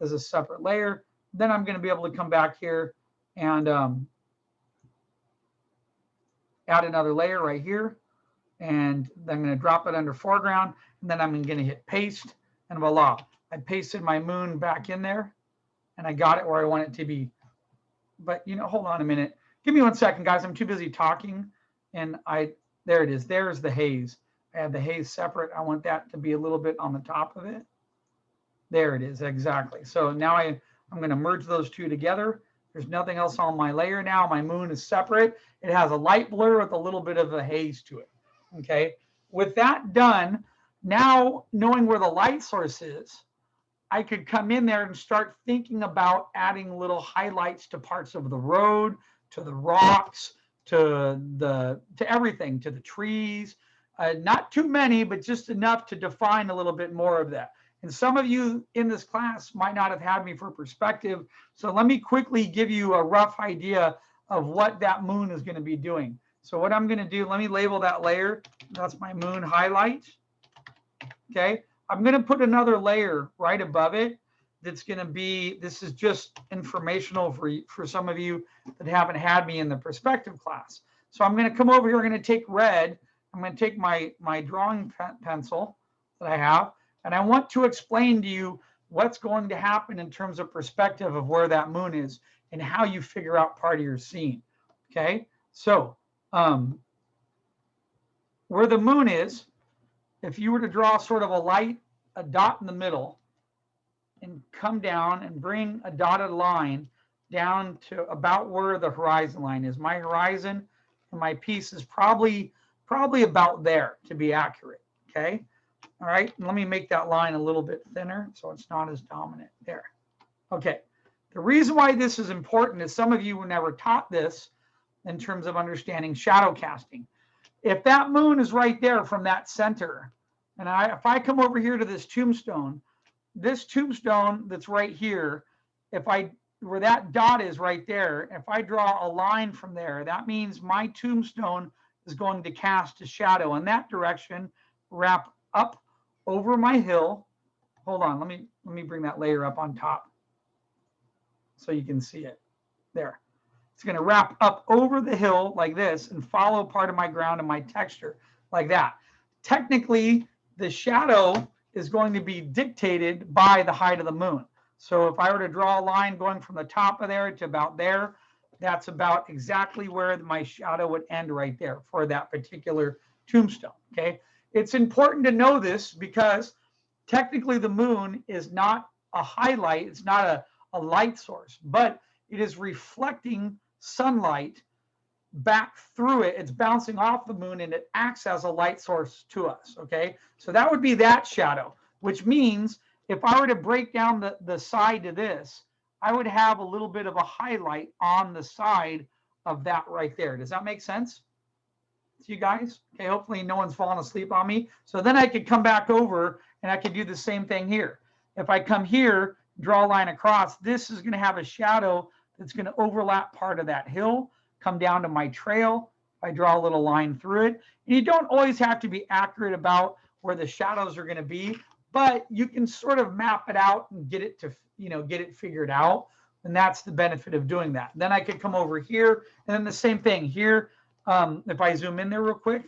as a separate layer. Then I'm going to be able to come back here and add another layer right here. And I'm going to drop it under foreground. And then I'm going to hit paste, and voila. I pasted my moon back in there, and I got it where I want it to be. But, hold on a minute. Give me 1 second, guys. I'm too busy talking. And there it is. There's the haze. I have the haze separate. I want that to be a little bit on the top of it. There it is, exactly. So now I'm going to merge those two together. There's nothing else on my layer now. My moon is separate. It has a light blur with a little bit of a haze to it. Okay. With that done, now knowing where the light source is, I could come in there and start thinking about adding little highlights to parts of the road, to the rocks, to everything, to the trees. Not too many, but just enough to define a little bit more of that. And some of you in this class might not have had me for perspective. So let me quickly give you a rough idea of what that moon is going to be doing. So what I'm going to do, let me label that layer. That's my moon highlight. Okay. I'm going to put another layer right above it. That's going to be, this is just informational for some of you that haven't had me in the perspective class. So I'm going to come over here. I'm going to take red. I'm going to take my drawing pencil that I have, and I want to explain to you what's going to happen in terms of perspective of where that moon is and how you figure out part of your scene. Okay. So where the moon is, if you were to draw sort of a dot in the middle and come down and bring a dotted line down to about where the horizon line is. My horizon and my piece is probably about there to be accurate, okay? All right, and let me make that line a little bit thinner so it's not as dominant there. Okay, the reason why this is important is some of you were never taught this in terms of understanding shadow casting. If that moon is right there from that center, and if I come over here to this tombstone that's right here, where that dot is right there, if I draw a line from there, that means my tombstone is going to cast a shadow in that direction, wrap up over my hill. Hold on, let me bring that layer up on top so you can see it. There. It's going to wrap up over the hill like this and follow part of my ground and my texture like that. Technically, the shadow is going to be dictated by the height of the moon. So if I were to draw a line going from the top of there to about there, that's about exactly where my shadow would end right there for that particular tombstone, okay? It's important to know this because technically the moon is not a highlight, it's not a light source, but it is reflecting sunlight back through it. It's bouncing off the moon and it acts as a light source to us, okay? So that would be that shadow, which means if I were to break down the side to this, I would have a little bit of a highlight on the side of that right there. Does that make sense to you guys? Okay, hopefully no one's falling asleep on me. So then I could come back over and I could do the same thing here. If I come here, draw a line across, this is going to have a shadow that's going to overlap part of that hill, come down to my trail. I draw a little line through it. And you don't always have to be accurate about where the shadows are going to be, but you can sort of map it out and get it to, get it figured out. And that's the benefit of doing that. Then I could come over here and then the same thing here. If I zoom in there real quick,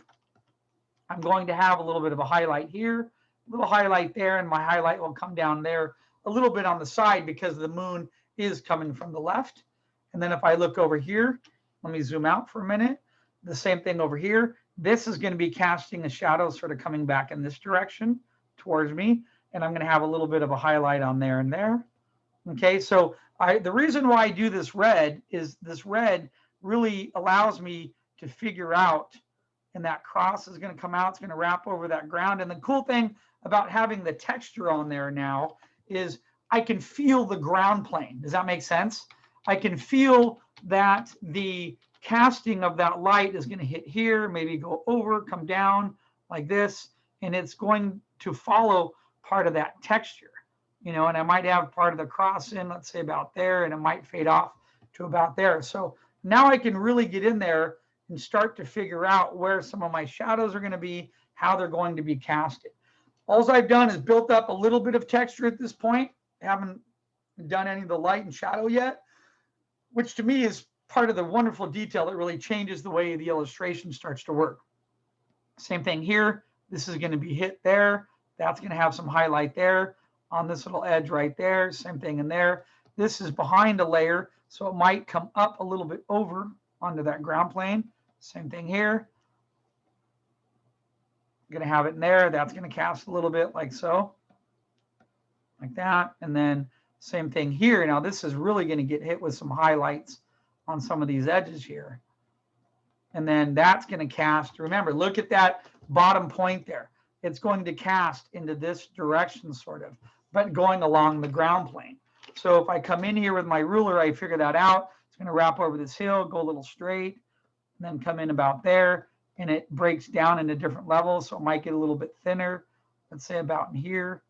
I'm going to have a little bit of a highlight here, a little highlight there, and my highlight will come down there a little bit on the side because the moon is coming from the left. And then if I look over here, let me zoom out for a minute. The same thing over here. This is going to be casting a shadow sort of coming back in this direction towards me. And I'm going to have a little bit of a highlight on there and there. Okay, so the reason why I do this red is this red really allows me to figure out, and that cross is going to come out. It's going to wrap over that ground. And the cool thing about having the texture on there now is I can feel the ground plane. Does that make sense? I can feel that the casting of that light is going to hit here, maybe go over, come down like this, and it's going to follow part of that texture, and I might have part of the cross in, let's say about there, and it might fade off to about there. So now I can really get in there and start to figure out where some of my shadows are going to be, how they're going to be casted. All I've done is built up a little bit of texture at this point. I haven't done any of the light and shadow yet, which to me is part of the wonderful detail that really changes the way the illustration starts to work. Same thing here. This is going to be hit there. That's going to have some highlight there on this little edge right there. Same thing in there. This is behind a layer, so it might come up a little bit over onto that ground plane. Same thing here. I'm going to have it in there. That's going to cast a little bit like so, like that. And then same thing here. Now this is really going to get hit with some highlights on some of these edges here. And then that's going to cast. Remember, look at that bottom point there. It's going to cast into this direction sort of, but going along the ground plane. So if I come in here with my ruler, I figure that out. It's going to wrap over this hill, go a little straight, and then come in about there. And it breaks down into different levels. So it might get a little bit thinner, let's say about in here,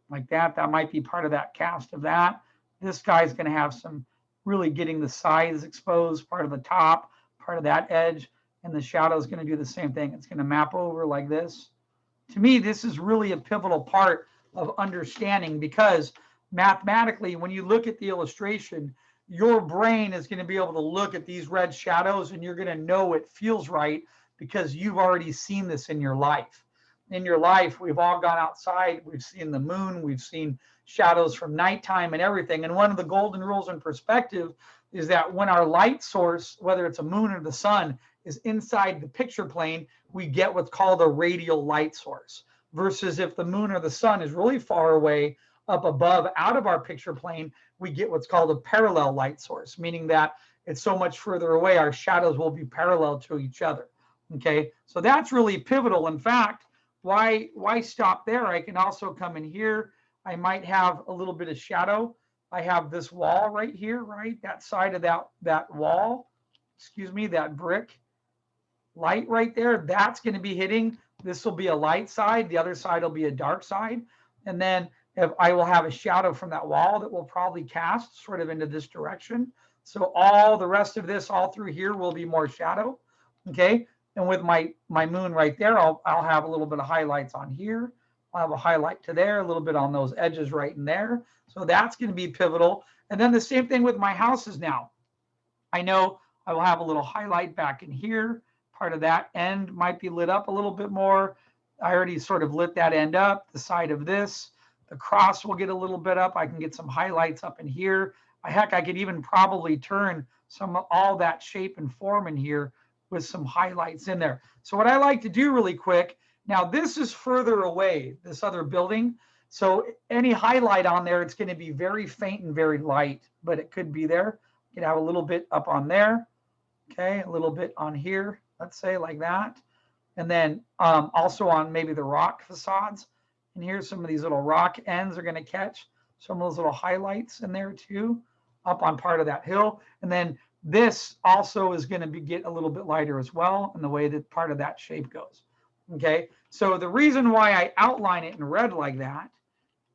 like that. That might be part of that cast of that. This guy's going to have some really getting the sides exposed, part of the top, part of that edge, and the shadow is going to do the same thing. It's going to map over like this. To me, this is really a pivotal part of understanding, because mathematically, when you look at the illustration, your brain is going to be able to look at these red shadows and you're going to know it feels right because you've already seen this in your life. In your life, we've all gone outside, we've seen the moon, we've seen shadows from nighttime and everything. And one of the golden rules in perspective is that when our light source, whether it's a moon or the sun, is inside the picture plane, we get what's called a radial light source. Versus if the moon or the sun is really far away up above out of our picture plane, we get what's called a parallel light source, meaning that it's so much further away, our shadows will be parallel to each other. Okay, so that's really pivotal. In fact, why stop there? I can also come in here. I might have a little bit of shadow. I have this wall right here, right? That side of that wall, excuse me, that brick light right there, that's going to be hitting. This will be a light side. The other side will be a dark side. And then if I will have a shadow from that wall that will probably cast sort of into this direction. So all the rest of this all through here will be more shadow. Okay. And with my moon right there, I'll have a little bit of highlights on here. I'll have a highlight to there, a little bit on those edges right in there. So that's going to be pivotal. And then the same thing with my houses now. I know I will have a little highlight back in here. Part of that end might be lit up a little bit more. I already sort of lit that end up. The side of this, the cross will get a little bit up. I can get some highlights up in here. Heck, I could even probably turn all that shape and form in here with some highlights in there. So what I like to do really quick, now this is further away, this other building. So any highlight on there, it's going to be very faint and very light, but it could be there. You can have a little bit up on there. Okay, a little bit on here, let's say like that. And then also on maybe the rock facades. And here's some of these little rock ends are going to catch some of those little highlights in there too, up on part of that hill. And then this also is going to get a little bit lighter as well in the way that part of that shape goes. Okay, so the reason why I outline it in red like that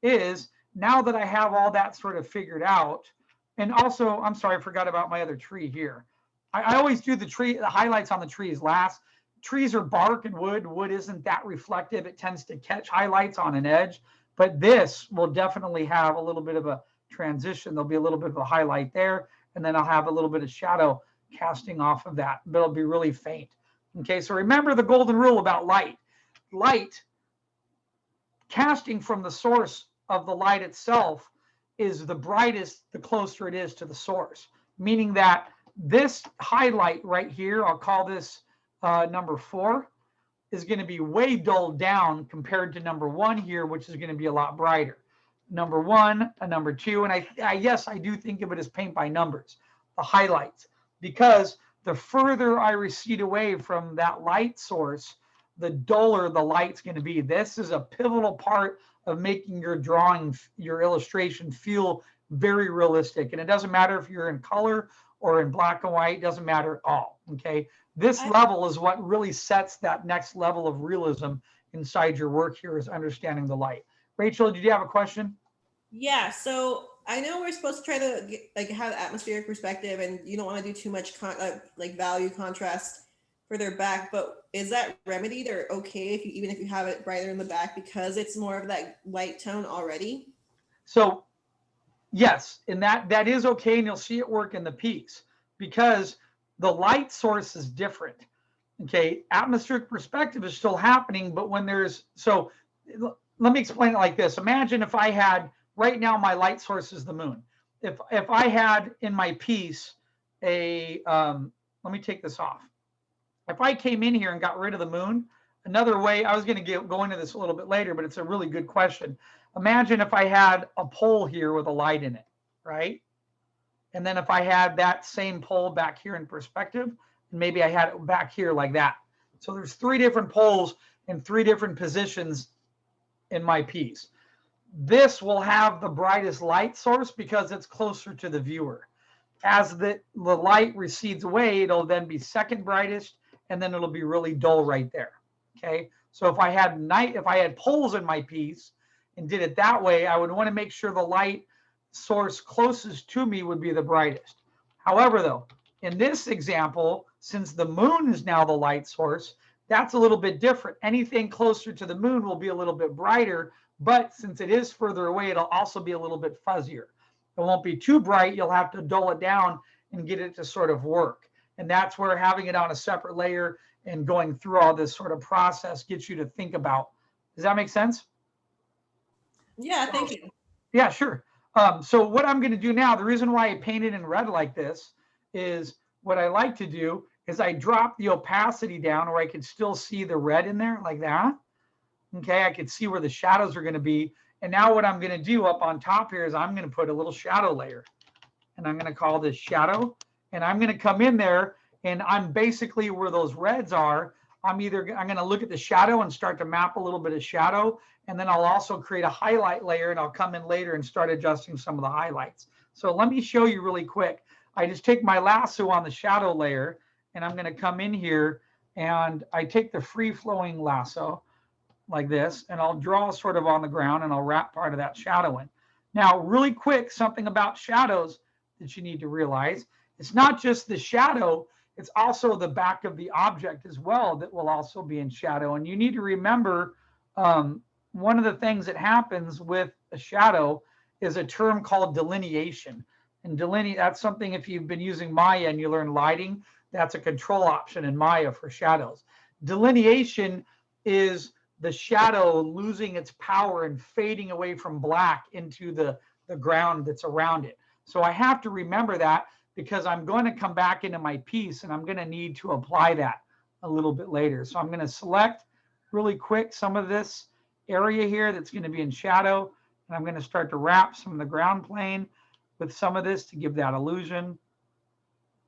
is now that I have all that sort of figured out, and also, I'm sorry, I forgot about my other tree here. I always do the highlights on the trees last. Trees are bark and wood. Wood isn't that reflective. It tends to catch highlights on an edge, but this will definitely have a little bit of a transition. There'll be a little bit of a highlight there, and then I'll have a little bit of shadow casting off of that, but it'll be really faint. Okay, so remember the golden rule about light. Light casting from the source of the light itself is the brightest the closer it is to the source, meaning that this highlight right here, I'll call this number 4, is going to be way dulled down compared to number 1 here, which is going to be a lot brighter. Number 1, a number 2, and yes, I do think of it as paint by numbers, the highlights, because the further I recede away from that light source, the duller the light's going to be. This is a pivotal part of making your drawing, your illustration feel very realistic. And it doesn't matter if you're in color or in black and white, doesn't matter at all. Okay. This level is what really sets that next level of realism inside your work here, is understanding the light. Rachel, did you have a question? Yeah. So I know we're supposed to try to have atmospheric perspective, and you don't want to do too much value contrast further back, but is that remedied or okay even if you have it brighter in the back because it's more of that light tone already? So yes, and that is okay, and you'll see it work in the piece because the light source is different. Okay, atmospheric perspective is still happening, but when there's, so let me explain it like this. Imagine if I had, right now my light source is the moon. If I had in my piece let me take this off. If I came in here and got rid of the moon, another way, I was going to go into this a little bit later, but it's a really good question. Imagine if I had a pole here with a light in it, right? And then if I had that same pole back here in perspective, and maybe I had it back here like that. So there's 3 different poles in 3 different positions in my piece. This will have the brightest light source because it's closer to the viewer. As the light recedes away, it'll then be second brightest, and then it'll be really dull right there. Okay. So if I had poles in my piece and did it that way, I would want to make sure the light source closest to me would be the brightest. However, though, in this example, since the moon is now the light source, that's a little bit different. Anything closer to the moon will be a little bit brighter, but since it is further away, it'll also be a little bit fuzzier. It won't be too bright. You'll have to dull it down and get it to sort of work. And that's where having it on a separate layer and going through all this sort of process gets you to think about. Does that make sense? Yeah, thank you. Yeah, sure. So what I'm going to do now, the reason why I painted in red like this is what I like to do is I drop the opacity down where I can still see the red in there like that. Okay, I can see where the shadows are going to be. And now what I'm going to do up on top here is I'm going to put a little shadow layer. And I'm going to call this shadow. And I'm going to come in there and I'm basically where those reds are. I'm going to look at the shadow and start to map a little bit of shadow. And then I'll also create a highlight layer and I'll come in later and start adjusting some of the highlights. So let me show you really quick. I just take my lasso on the shadow layer and I'm going to come in here and I take the free flowing lasso like this and I'll draw sort of on the ground and I'll wrap part of that shadow in. Now, really quick, something about shadows that you need to realize. It's not just the shadow, it's also the back of the object as well that will also be in shadow. And you need to remember one of the things that happens with a shadow is a term called delineation. And that's something, if you've been using Maya and you learn lighting, that's a control option in Maya for shadows. Delineation is the shadow losing its power and fading away from black into the ground that's around it. So I have to remember that because I'm going to come back into my piece and I'm going to need to apply that a little bit later. So I'm going to select really quick some of this area here that's going to be in shadow. And I'm going to start to wrap some of the ground plane with some of this to give that illusion.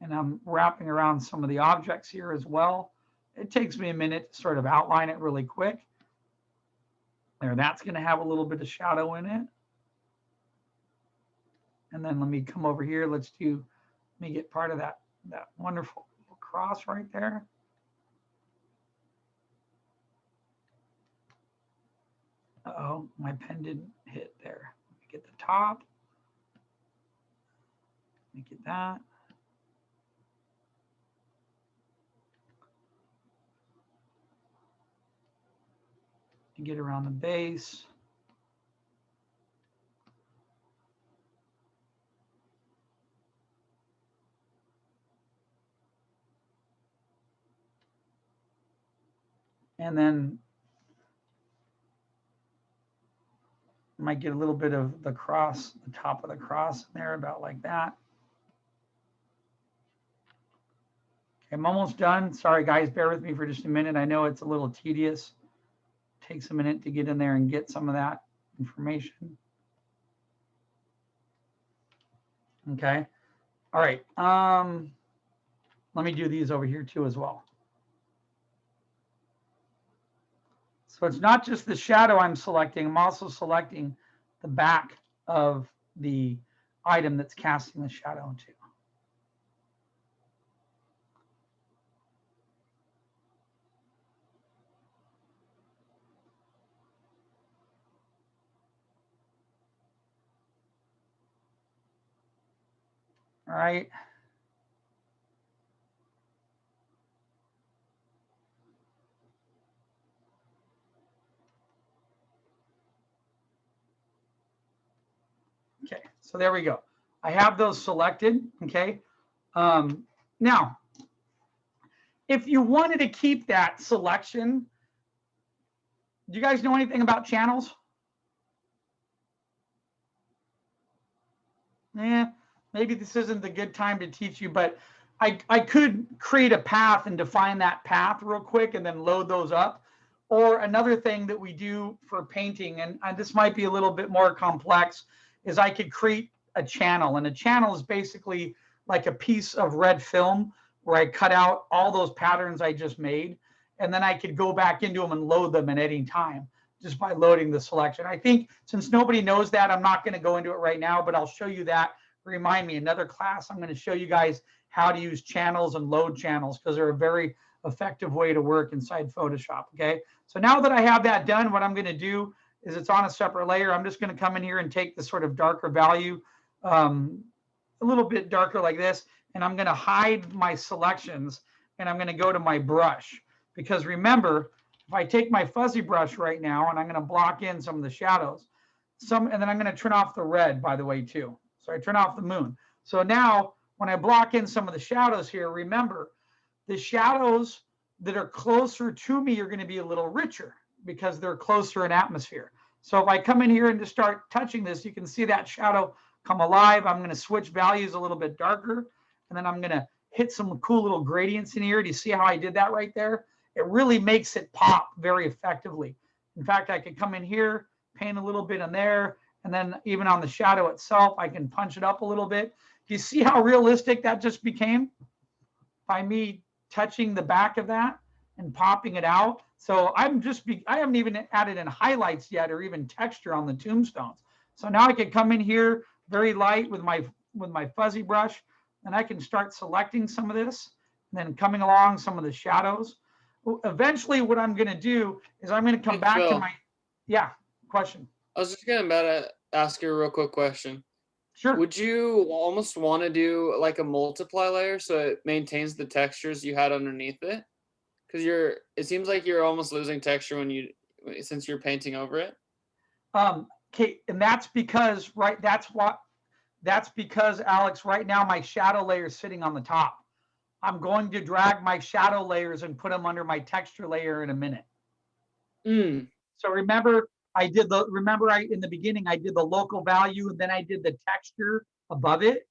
And I'm wrapping around some of the objects here as well. It takes me a minute to sort of outline it really quick. There, that's going to have a little bit of shadow in it. And then let me come over here. Let me get part of that wonderful cross right there. Uh-oh, my pen didn't hit there. Let me get the top. Let me get that. And get around the base. And then might get a little bit of the cross, the top of the cross in there, about like that. Okay, I'm almost done. Sorry, guys, bear with me for just a minute. I know it's a little tedious. It takes a minute to get in there and get some of that information. Okay. All right. Let me do these over here too as well. So it's not just the shadow I'm selecting. I'm also selecting the back of the item that's casting the shadow into. All right. Okay, so there we go. I have those selected, okay? Now, if you wanted to keep that selection, do you guys know anything about channels? Maybe this isn't the good time to teach you, but I could create a path and define that path real quick and then load those up. Or another thing that we do for painting, and this might be a little bit more complex, is I could create a channel. And a channel is basically like a piece of red film where I cut out all those patterns I just made. And then I could go back into them and load them at any time just by loading the selection. I think since nobody knows that, I'm not going to go into it right now, but I'll show you that. Remind me, another class, I'm going to show you guys how to use channels and load channels because they're a very effective way to work inside Photoshop. Okay. So now that I have that done, what I'm going to do is it's on a separate layer. I'm just going to come in here and take the sort of darker value, a little bit darker like this, and I'm going to hide my selections and I'm going to go to my brush because remember, if I take my fuzzy brush right now and I'm going to block in some of the shadows, and then I'm going to turn off the red, by the way, too. So I turn off the moon. So now when I block in some of the shadows here, remember the shadows that are closer to me are going to be a little richer because they're closer in atmosphere. So if I come in here and just start touching this, you can see that shadow come alive. I'm going to switch values a little bit darker, and then I'm going to hit some cool little gradients in here. Do you see how I did that right there? It really makes it pop very effectively. In fact, I could come in here, paint a little bit in there, and then even on the shadow itself, I can punch it up a little bit. Do you see how realistic that just became by me touching the back of that and popping it out? So I haven't even added in highlights yet or even texture on the tombstones. So now I can come in here very light with my fuzzy brush, and I can start selecting some of this, and then coming along some of the shadows. Eventually, what I'm going to do is I'm going to come Hey, back to Phil, my, yeah, question. I was just gonna about to ask you a real quick question. Sure. Would you almost want to do like a multiply layer so it maintains the textures you had underneath it? Because it seems like you're almost losing texture since you're painting over it. Okay, and that's because, right, that's because, Alex, right now my shadow layer is sitting on the top. I'm going to drag my shadow layers and put them under my texture layer in a minute. So remember, in the beginning, I did the local value and then I did the texture above it.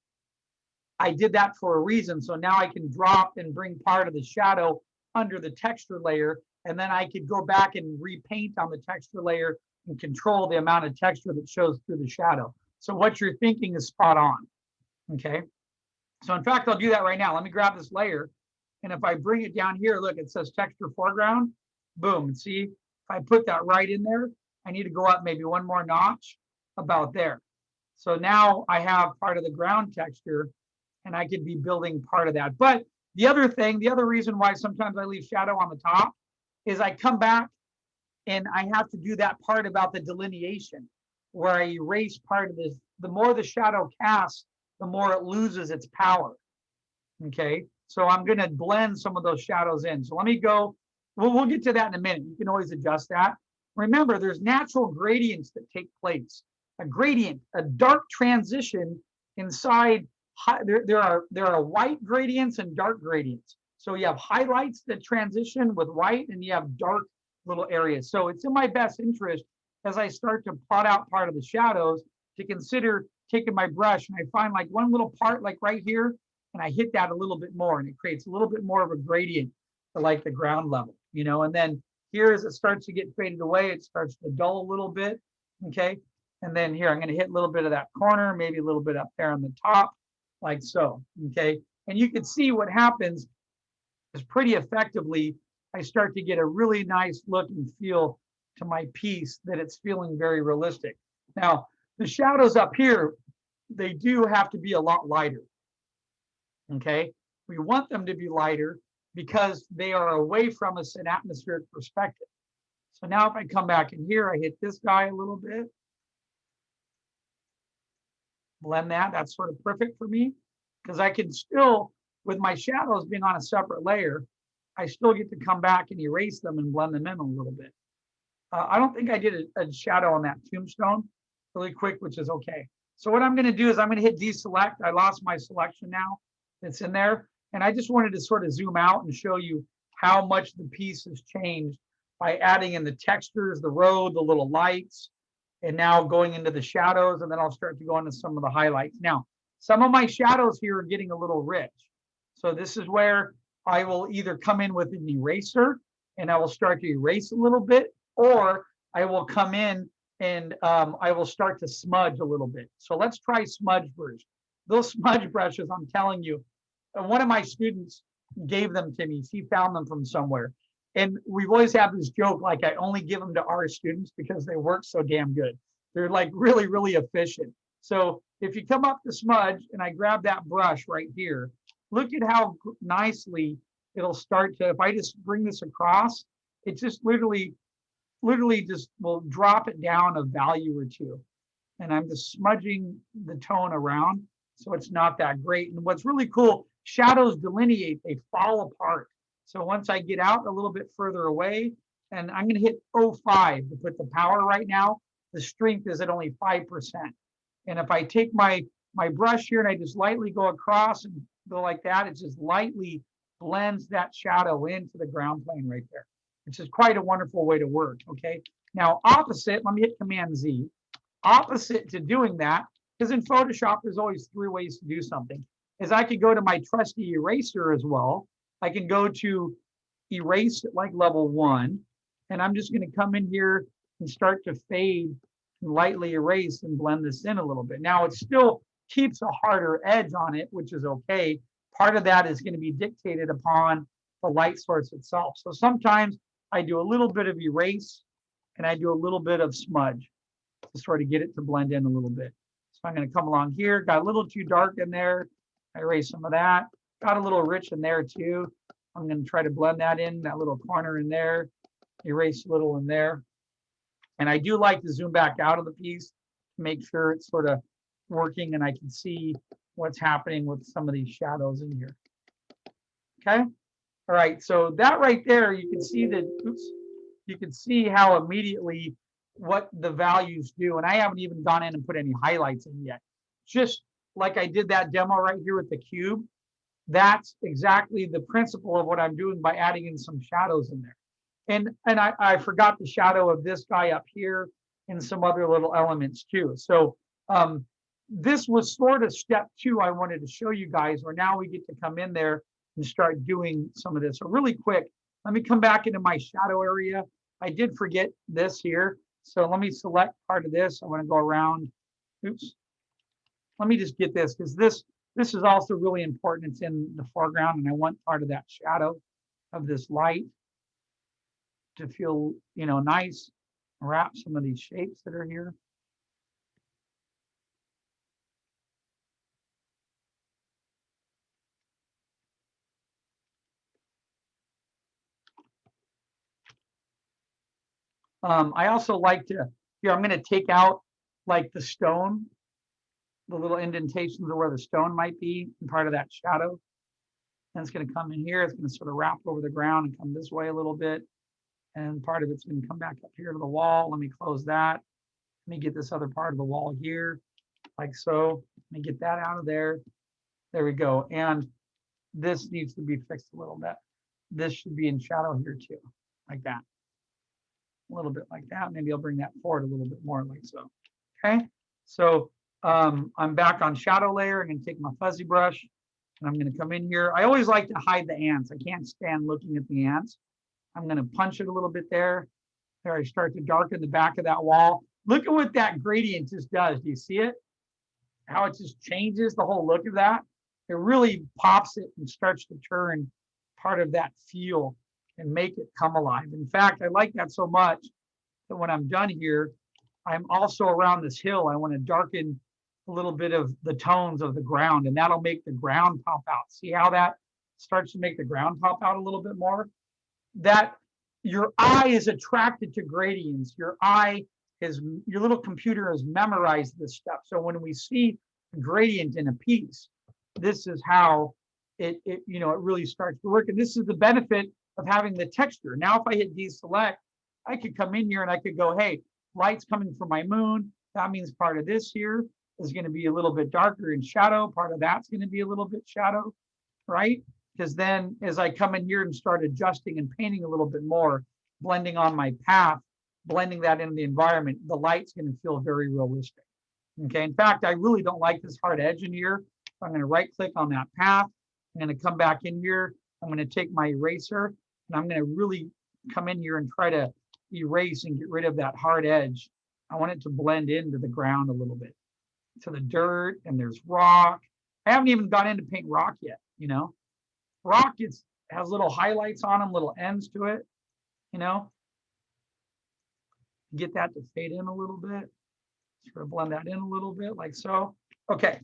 I did that for a reason. So now I can drop and bring part of the shadow under the texture layer. And then I could go back and repaint on the texture layer and control the amount of texture that shows through the shadow. So what you're thinking is spot on. Okay. So in fact, I'll do that right now. Let me grab this layer. And if I bring it down here, look, it says texture foreground. Boom. And see, if I put that right in there, I need to go up maybe one more notch about there. So now I have part of the ground texture, and I could be building part of that. But the other reason why sometimes I leave shadow on the top is I come back and I have to do that part about the delineation where I erase part of this. The more the shadow casts, the more it loses its power. Okay, so I'm going to blend some of those shadows in. So let me go. We'll get to that in a minute. You can always adjust that. Remember, there's natural gradients that take place. A gradient, a dark transition inside. There are white gradients and dark gradients. So you have highlights that transition with white, and you have dark little areas. So it's in my best interest as I start to plot out part of the shadows to consider taking my brush and I find like one little part like right here, and I hit that a little bit more, and it creates a little bit more of a gradient to like the ground level, and then here as it starts to get faded away, it starts to dull a little bit. Okay. And then here, I'm going to hit a little bit of that corner, maybe a little bit up there on the top, like so. Okay. And you can see what happens is pretty effectively, I start to get a really nice look and feel to my piece that it's feeling very realistic. Now, the shadows up here, they do have to be a lot lighter. Okay. We want them to be lighter because they are away from us in atmospheric perspective. So now if I come back in here, I hit this guy a little bit. Blend that. That's sort of perfect for me because I can still, with my shadows being on a separate layer, I still get to come back and erase them and blend them in a little bit. I don't think I did a shadow on that tombstone really quick, which is okay. So what I'm going to do is I'm going to hit deselect. I lost my selection now. It's in there. And I just wanted to sort of zoom out and show you how much the piece has changed by adding in the textures, the road, the little lights, and now going into the shadows. And then I'll start to go into some of the highlights. Now, some of my shadows here are getting a little rich. So this is where I will either come in with an eraser and I will start to erase a little bit, or I will come in and I will start to smudge a little bit. So let's try Smudge Brush. Those smudge brushes, I'm telling you, one of my students gave them to me. He found them from somewhere. And we've always had this joke, like I only give them to our students because they work so damn good. They're like really, really efficient. So if you come up to smudge and I grab that brush right here, look at how nicely it'll start to, if I just bring this across, it just literally just will drop it down a value or two. And I'm just smudging the tone around so it's not that great. And what's really cool, shadows delineate, they fall apart. So once I get out a little bit further away, and I'm going to hit 0.5 to put the power right now, the strength is at only 5%. And if I take my brush here and I just lightly go across and go like that, it just lightly blends that shadow into the ground plane right there, which is quite a wonderful way to work. Okay. Now, opposite, let me hit Command Z. Opposite to doing that, because in Photoshop, there's always 3 ways to do something, is I could go to my trusty eraser as well. I can go to erase at like level 1, and I'm just going to come in here and start to fade and lightly erase and blend this in a little bit. Now, it still keeps a harder edge on it, which is okay. Part of that is going to be dictated upon the light source itself. So sometimes I do a little bit of erase and I do a little bit of smudge to sort of get it to blend in a little bit. So I'm going to come along here, got a little too dark in there. I erase some of that. Got a little rich in there too. I'm going to try to blend that in, that little corner in there, erase a little in there. And I do like to zoom back out of the piece to make sure it's sort of working and I can see what's happening with some of these shadows in here. Okay. All right. So that right there, you can see that, oops, you can see how immediately what the values do. And I haven't even gone in and put any highlights in yet. Just like I did that demo right here with the cube. That's exactly the principle of what I'm doing by adding in some shadows in there. And I forgot the shadow of this guy up here and some other little elements too. So this was sort of step 2 I wanted to show you guys, where now we get to come in there and start doing some of this. So really quick, let me come back into my shadow area. I did forget this here. So let me select part of this. I want to go around. Oops. Let me just get this, because this is also really important. It's in the foreground, and I want part of that shadow of this light to feel, you know, nice. Wrap some of these shapes that are here. I also like to, here, I'm going to take out like the stone, the little indentations of where the stone might be, and part of that shadow. And it's going to come in here. It's going to sort of wrap over the ground and come this way a little bit. And part of it's going to come back up here to the wall. Let me close that. Let me get this other part of the wall here, like so. Let me get that out of there. There we go. And this needs to be fixed a little bit. This should be in shadow here too, like that. A little bit like that. Maybe I'll bring that forward a little bit more, like so. Okay. So I'm back on shadow layer. I'm going to take my fuzzy brush and I'm going to come in here. I always like to hide the ants. I can't stand looking at the ants. I'm going to punch it a little bit there. There, I start to darken the back of that wall. Look at what that gradient just does. Do you see it? How it just changes the whole look of that. It really pops it and starts to turn part of that feel and make it come alive. In fact, I like that so much that when I'm done here, I'm also around this hill. I want to darken a little bit of the tones of the ground, and that'll make the ground pop out. See how that starts to make the ground pop out a little bit more? That your eye is attracted to gradients. Your little computer has memorized this stuff. So when we see a gradient in a piece, this is how it really starts to work. And this is the benefit of having the texture. Now, if I hit deselect, I could come in here and I could go, hey, light's coming from my moon. That means part of this here is going to be a little bit darker in shadow. Part of that's going to be a little bit shadow, right? Because then as I come in here and start adjusting and painting a little bit more, blending on my path, blending that into the environment, the light's going to feel very realistic. Okay. In fact, I really don't like this hard edge in here. So I'm going to right click on that path. I'm going to come back in here. I'm going to take my eraser and I'm going to really come in here and try to erase and get rid of that hard edge. I want it to blend into the ground a little bit, to the dirt, and there's rock. I haven't even gone in to paint rock yet, you know. Rock has little highlights on them, little ends to it, you know. Get that to fade in a little bit. Sort of blend that in a little bit, like so. Okay.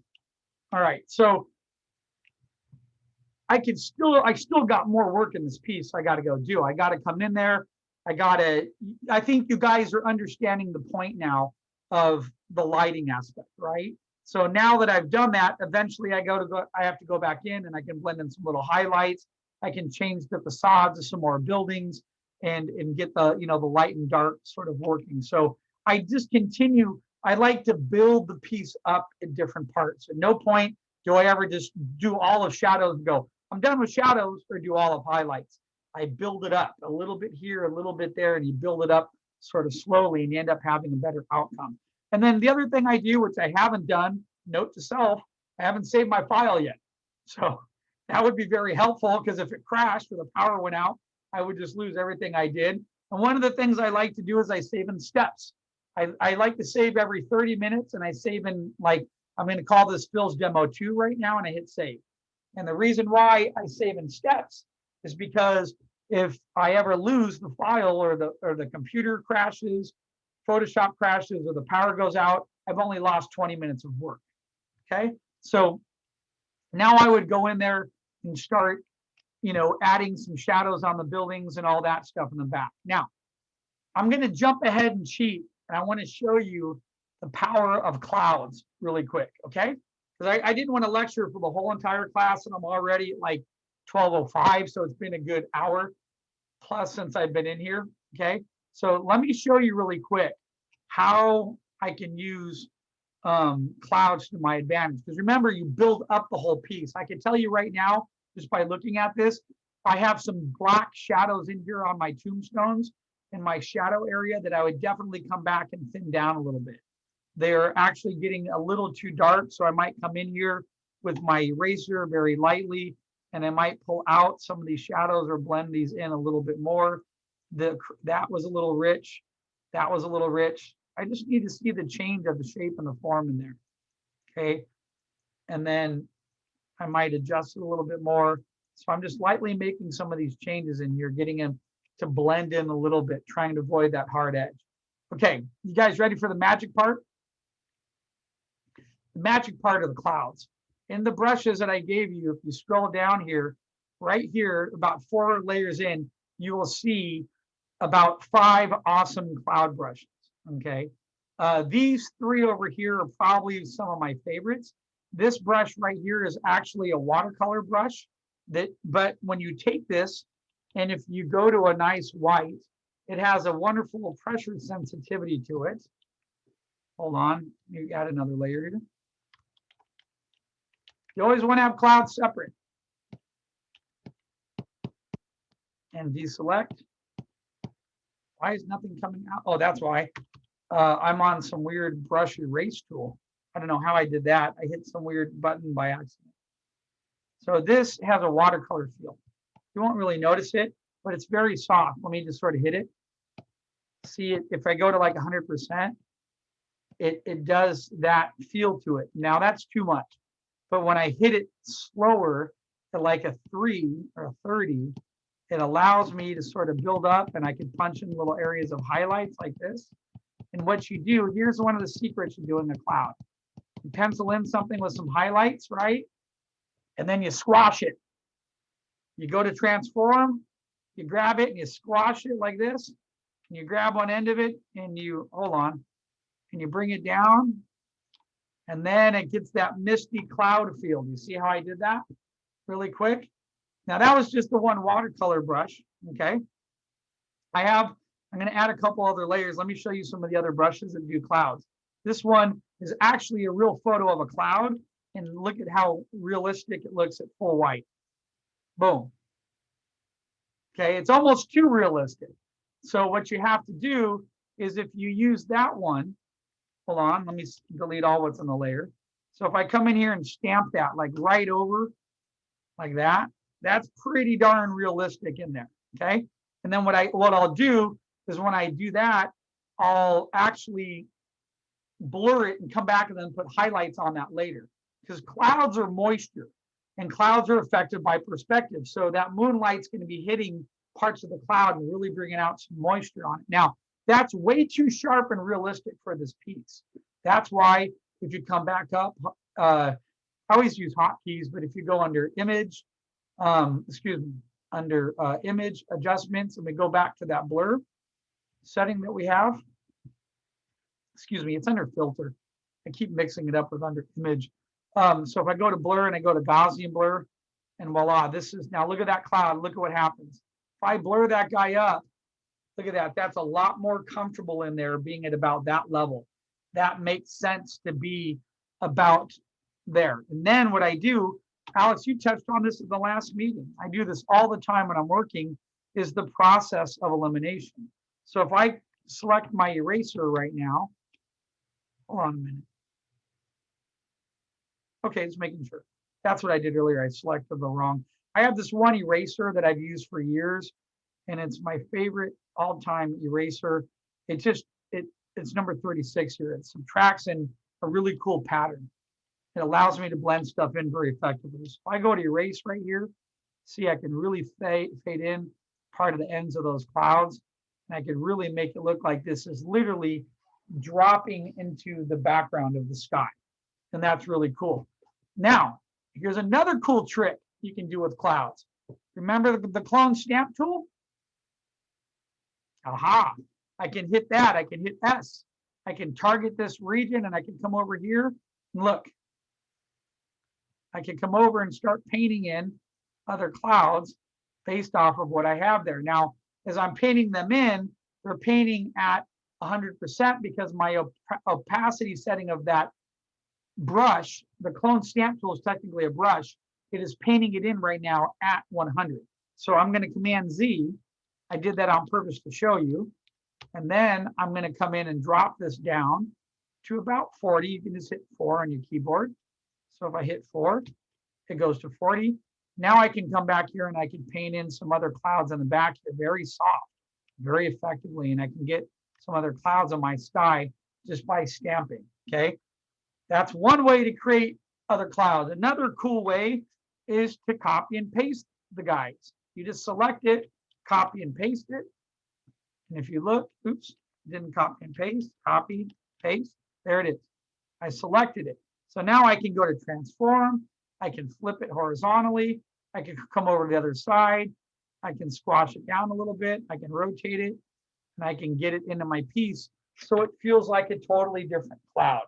All right. So I still got more work in this piece I got to go do. I got to come in there. I think you guys are understanding the point now of the lighting aspect, right? So now that I've done that, eventually I have to go back in and I can blend in some little highlights. I can change the facades of some more buildings and get the, the light and dark sort of working. So I just continue. I like to build the piece up in different parts. At no point do I ever just do all of shadows and go, I'm done with shadows, or do all of highlights. I build it up a little bit here, a little bit there, and you build it up sort of slowly, and you end up having a better outcome. And then the other thing I do, which I haven't done, note to self, I haven't saved my file yet. So that would be very helpful, because if it crashed or the power went out, I would just lose everything I did. And one of the things I like to do is I save in steps. I like to save every 30 minutes, and I save in, like, I'm going to call this Phil's Demo 2 right now, and I hit save. And the reason why I save in steps is because if I ever lose the file, or the computer crashes, Photoshop crashes, or the power goes out, I've only lost 20 minutes of work. Okay. So now I would go in there and start, adding some shadows on the buildings and all that stuff in the back. Now, I'm going to jump ahead and cheat, and I want to show you the power of clouds really quick, okay? Because I didn't want to lecture for the whole entire class, and I'm already at like 12:05, so it's been a good hour plus since I've been in here, okay? So let me show you really quick how I can use clouds to my advantage. Because remember, you build up the whole piece. I can tell you right now, just by looking at this, I have some black shadows in here on my tombstones in my shadow area that I would definitely come back and thin down a little bit. They're actually getting a little too dark, so I might come in here with my eraser very lightly, and I might pull out some of these shadows or blend these in a little bit more. That was a little rich. That was a little rich. I just need to see the change of the shape and the form in there. Okay. And then I might adjust it a little bit more. So I'm just lightly making some of these changes in here, getting them to blend in a little bit, trying to avoid that hard edge. Okay, you guys ready for the magic part? The magic part of the clouds. In the brushes that I gave you, if you scroll down here, right here, about 4 layers in, you will see about 5 awesome cloud brushes, okay? These 3 over here are probably some of my favorites. This brush right here is actually a watercolor brush, but when you take this, and if you go to a nice white, it has a wonderful pressure sensitivity to it. Hold on, you add another layer here. You always want to have clouds separate. And deselect. Why is nothing coming out? Oh, that's why. I'm on some weird brush erase tool. I don't know how I did that. I hit some weird button by accident. So this has a watercolor feel. You won't really notice it, but it's very soft. Let me just sort of hit it. See it, if I go to like 100%, it does that feel to it. Now that's too much. But when I hit it slower to like a 3 or a 30, it allows me to sort of build up, and I can punch in little areas of highlights like this. And what you do, here's one of the secrets of doing a cloud. You pencil in something with some highlights, right? And then you squash it. You go to transform, you grab it and you squash it like this. And you grab one end of it and you, hold on, and you bring it down. And then it gets that misty cloud feel. You see how I did that really quick? Now that was just the one watercolor brush, okay? I'm going to add a couple other layers. Let me show you some of the other brushes that do clouds. This one is actually a real photo of a cloud, and look at how realistic it looks at full white. Boom. Okay, it's almost too realistic. So what you have to do is, if you use that one, hold on, let me delete all what's in the layer. So if I come in here and stamp that like right over like that, that's pretty darn realistic in there, okay? And then what I'll do is, when I do that, I'll actually blur it and come back and then put highlights on that later, because clouds are moisture and clouds are affected by perspective. So that moonlight's going to be hitting parts of the cloud and really bringing out some moisture on it. Now, that's way too sharp and realistic for this piece. That's why if you come back up, I always use hotkeys, but if you go under image, under image adjustments, and we go back to that blur setting that we have, it's under filter. I keep mixing it up with under image. So if I go to blur and I go to Gaussian blur, and voila, this is, now look at that cloud, look at what happens. If I blur that guy up, look at that, that's a lot more comfortable in there being at about that level. That makes sense to be about there. And then what I do, Alex, you touched on this at the last meeting. I do this all the time when I'm working, is the process of elimination. So if I select my eraser right now. Hold on a minute. Okay, just making sure. That's what I did earlier. I selected the wrong. I have this one eraser that I've used for years, and it's my favorite all-time eraser. It just, it's number 36 here. It subtracts in a really cool pattern. It allows me to blend stuff in very effectively. So if I go to erase right here, see, I can really fade in part of the ends of those clouds. And I can really make it look like this is literally dropping into the background of the sky. And that's really cool. Now, here's another cool trick you can do with clouds. Remember the clone stamp tool? Aha, I can hit that. I can hit S. I can target this region and I can come over here and look. I can come over and start painting in other clouds based off of what I have there. Now, as I'm painting them in, they're painting at 100% because my opacity setting of that brush, the clone stamp tool is technically a brush. It is painting it in right now at 100. So I'm going to Command Z. I did that on purpose to show you. And then I'm going to come in and drop this down to about 40. You can just hit 4 on your keyboard. So if I hit 4, it goes to 40. Now I can come back here and I can paint in some other clouds on the back here, very soft, very effectively. And I can get some other clouds on my sky just by stamping, okay? That's one way to create other clouds. Another cool way is to copy and paste the guides. You just select it, copy and paste it. And if you look, oops, didn't copy and paste, copy, paste, there it is. I selected it. So now I can go to transform. I can flip it horizontally. I can come over to the other side. I can squash it down a little bit. I can rotate it and I can get it into my piece. So it feels like a totally different cloud.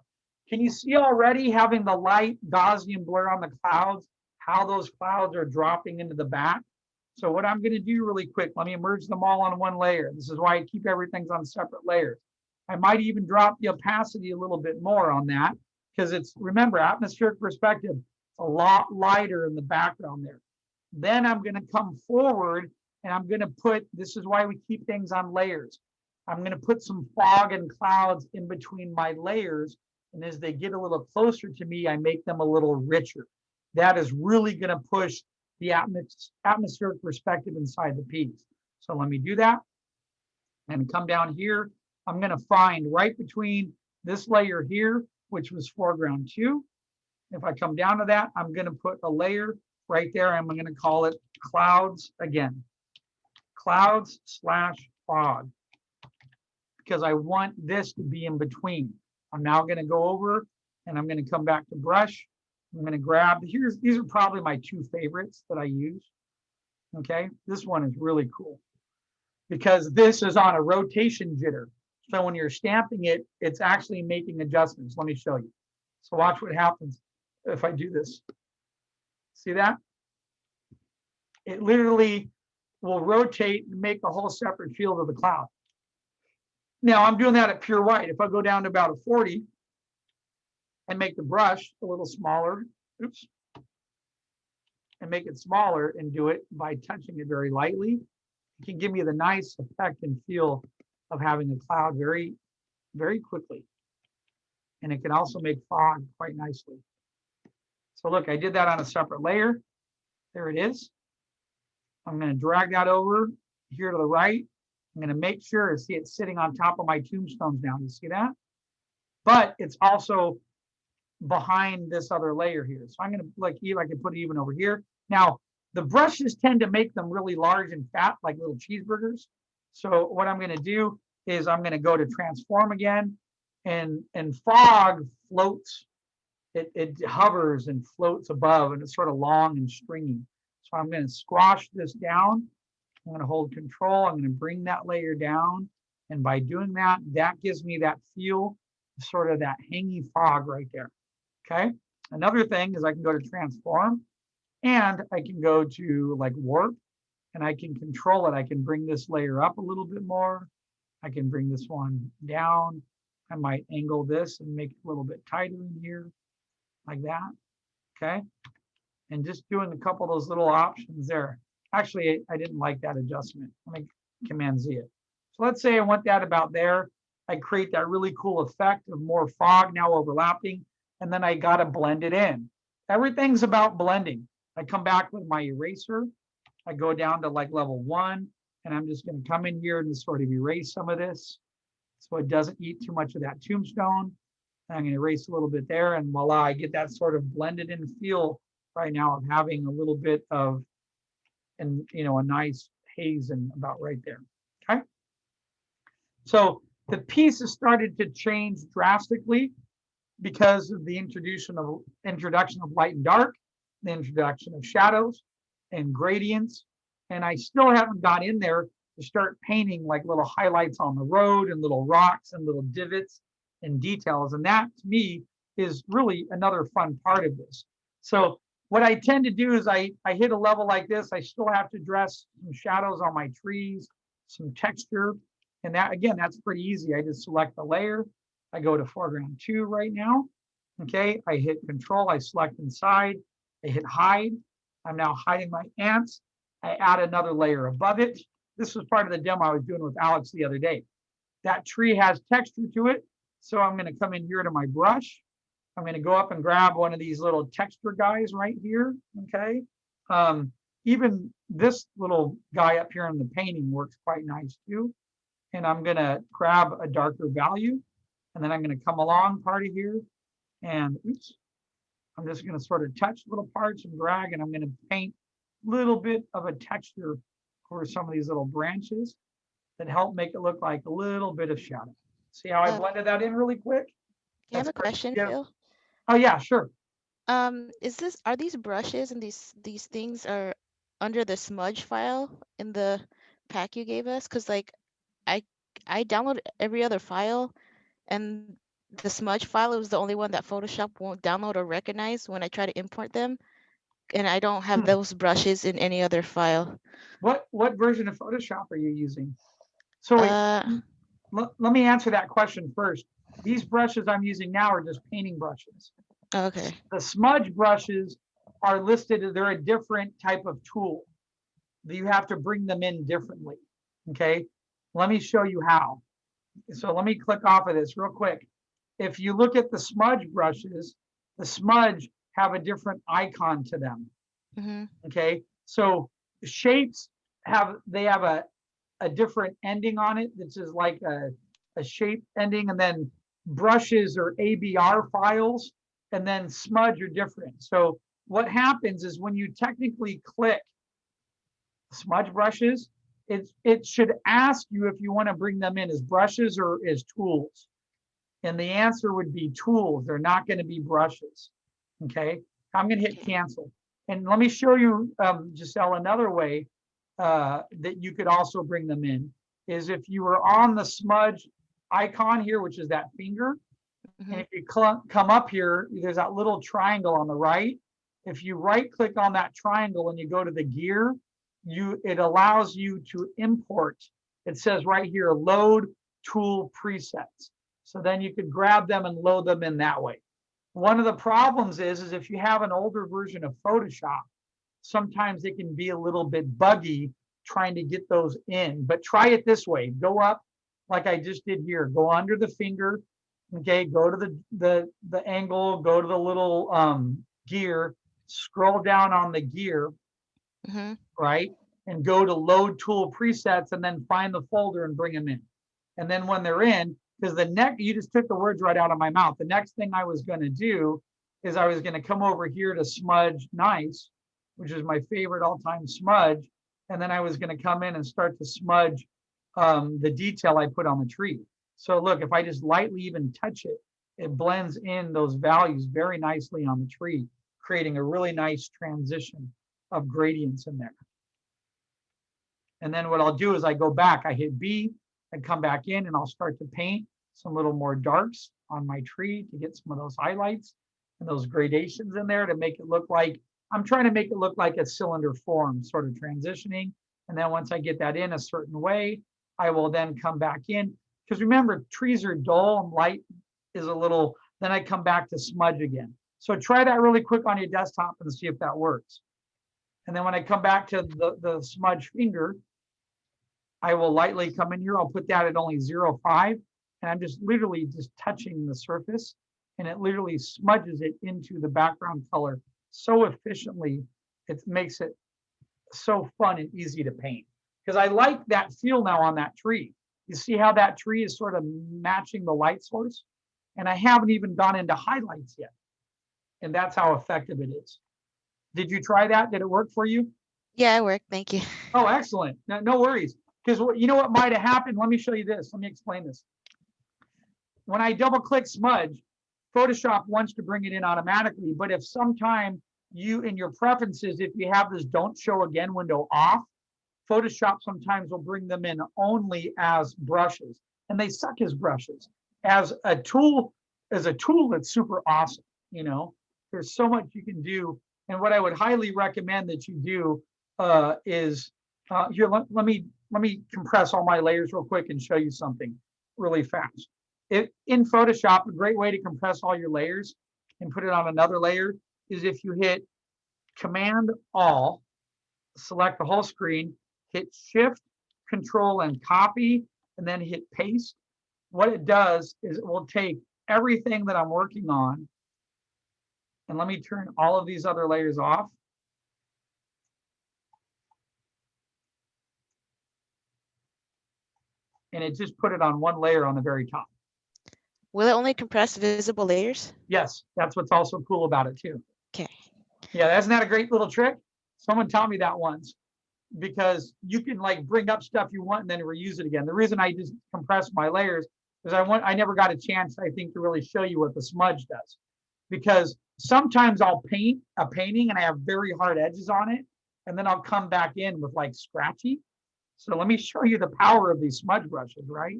Can you see already having the light Gaussian blur on the clouds, how those clouds are dropping into the back? So what I'm going to do really quick, let me merge them all on one layer. This is why I keep everything on separate layers. I might even drop the opacity a little bit more on that because it's, remember, atmospheric perspective, a lot lighter in the background there. Then I'm going to come forward and I'm going to put, this is why we keep things on layers. I'm going to put some fog and clouds in between my layers. And as they get a little closer to me, I make them a little richer. That is really going to push the atmospheric perspective inside the piece. So let me do that and come down here. I'm going to find right between this layer here, which was foreground 2. If I come down to that, I'm going to put a layer right there. I'm going to call it clouds again. Clouds / fog. Because I want this to be in between. I'm now going to go over and I'm going to come back to brush. I'm going to grab, these are probably my 2 favorites that I use. Okay, this one is really cool because this is on a rotation jitter. So when you're stamping it, it's actually making adjustments. Let me show you. So watch what happens if I do this. See that? It literally will rotate and make a whole separate field of the cloud. Now I'm doing that at pure white. If I go down to about a 40 and make the brush a little smaller, oops, and make it smaller and do it by touching it very lightly, it can give me the nice effect and feel of having a cloud very, very quickly. And it can also make fog quite nicely. So look, I did that on a separate layer. There it is. I'm going to drag that over here to the right. I'm going to make sure to see it sitting on top of my tombstones now. You see that? But it's also behind this other layer here. So I'm going to, like I can put it even over here. Now, the brushes tend to make them really large and fat, like little cheeseburgers. So what I'm going to do is I'm going to go to transform again, and fog floats. It hovers and floats above, and it's sort of long and stringy. So I'm going to squash this down. I'm going to hold control. I'm going to bring that layer down. And by doing that, that gives me that feel, sort of that hangy fog right there. Okay. Another thing is I can go to transform and I can go to like warp and I can control it. I can bring this layer up a little bit more. I can bring this one down. I might angle this and make it a little bit tighter in here like that. Okay. And just doing a couple of those little options there. Actually, I didn't like that adjustment. Let me Command Z it. So let's say I want that about there. I create that really cool effect of more fog now overlapping, and then I got to blend it in. Everything's about blending. I come back with my eraser. I go down to like level 1, and I'm just going to come in here and sort of erase some of this so it doesn't eat too much of that tombstone. I'm going to erase a little bit there, and voila, I get that sort of blended in feel right now of having a little bit of, and a nice haze and about right there. Okay. So the piece has started to change drastically because of the introduction of light and dark, the introduction of shadows and gradients. And I still haven't got in there to start painting like little highlights on the road and little rocks and little divots and details. And that to me is really another fun part of this. So what I tend to do is I hit a level like this. I still have to dress some shadows on my trees, some texture. And that, again, that's pretty easy. I just select the layer. I go to foreground 2 right now. Okay, I hit control, I select inside, I hit hide. I'm now hiding my ants. I add another layer above it. This was part of the demo I was doing with Alex the other day. That tree has texture to it. So I'm going to come in here to my brush. I'm going to go up and grab one of these little texture guys right here. Okay. Even this little guy up here in the painting works quite nice too. And I'm going to grab a darker value. And then I'm going to come along part of here. And oops, I'm just going to sort of touch little parts and drag. And I'm going to paint a little bit of a texture for some of these little branches that help make it look like a little bit of shadow. See how I blended that in really quick? I have a question, Phil. Oh yeah, sure. Are these brushes and these things are under the smudge file in the pack you gave us? Because like I download every other file, and the smudge file was the only one that Photoshop won't download or recognize when I try to import them, and I don't have those brushes in any other file. What version of Photoshop are you using? So let me answer that question first. These brushes I'm using now are just painting brushes. Okay. The smudge brushes are listed, they're a different type of tool. You have to bring them in differently. Okay, let me show you how. So let me click off of this real quick. If you look at the smudge brushes, the smudge have a different icon to them. Okay, so shapes have a different ending on it. This is like a shape ending, and then brushes or ABR files, and then smudge are different. So what happens is when you technically click smudge brushes, it should ask you if you want to bring them in as brushes or as tools. And the answer would be tools. They're not going to be brushes. Okay, I'm going to hit cancel. And let me show you, Giselle, another way that you could also bring them in is if you were on the smudge icon here, which is that finger, and if you come up here, there's that little triangle on the right. If you right click on that triangle and you go to the gear, it allows you to import. It says right here, load tool presets. So then you could grab them and load them in that way. One of the problems is if you have an older version of Photoshop, sometimes it can be a little bit buggy trying to get those in. But try it this way. Go up like I just did here. Go under the finger. Okay, go to the angle, go to the little gear, scroll down on the gear, right? And go to load tool presets and then find the folder and bring them in. And then when they're in, because you just took the words right out of my mouth. The next thing I was going to do is I was going to come over here to Smudge Nice, which is my favorite all-time smudge. And then I was going to come in and start to smudge the detail I put on the tree. So look, if I just lightly even touch it, it blends in those values very nicely on the tree, creating a really nice transition of gradients in there. And then what I'll do is I go back, I hit B, I come back in and I'll start to paint some little more darks on my tree to get some of those highlights and those gradations in there to make it look like, I'm trying to make it look like a cylinder form, sort of transitioning. And then once I get that in a certain way, I will then come back in. Because remember, trees are dull and light is a little, then I come back to smudge again. So try that really quick on your desktop and see if that works. And then when I come back to the smudge finger, I will lightly come in here. I'll put that at only 0.5, and I'm just literally just touching the surface, and it literally smudges it into the background color so efficiently. It makes it so fun and easy to paint, because I like that feel now on that tree. You see how that tree is sort of matching the light source? And I haven't even gone into highlights yet. And that's how effective it is. Did you try that? Did it work for you? Yeah, it worked. Thank you. Oh, excellent. No, no worries. Because you know what might have happened? Let me show you this. Let me explain this. When I double click smudge, Photoshop wants to bring it in automatically. But if sometime you, in your preferences, if you have this don't show again window off, Photoshop sometimes will bring them in only as brushes, and they suck as brushes. As a tool, it's super awesome. You know, there's so much you can do. And what I would highly recommend that you do is here. Let me compress all my layers real quick and show you something really fast. In Photoshop, a great way to compress all your layers and put it on another layer is if you hit Command All, select the whole screen, hit Shift, Control, and copy, and then hit paste. What it does is it will take everything that I'm working on, and let me turn all of these other layers off. And it just put it on one layer on the very top. Will it only compress visible layers? Yes, that's what's also cool about it too. Okay. Yeah, isn't that a great little trick? Someone taught me that once, because you can like bring up stuff you want and then reuse it again. The reason I just compress my layers is I never got a chance, I think, to really show you what the smudge does. Because sometimes I'll paint a painting and I have very hard edges on it, and then I'll come back in with like scratchy. So let me show you the power of these smudge brushes, right?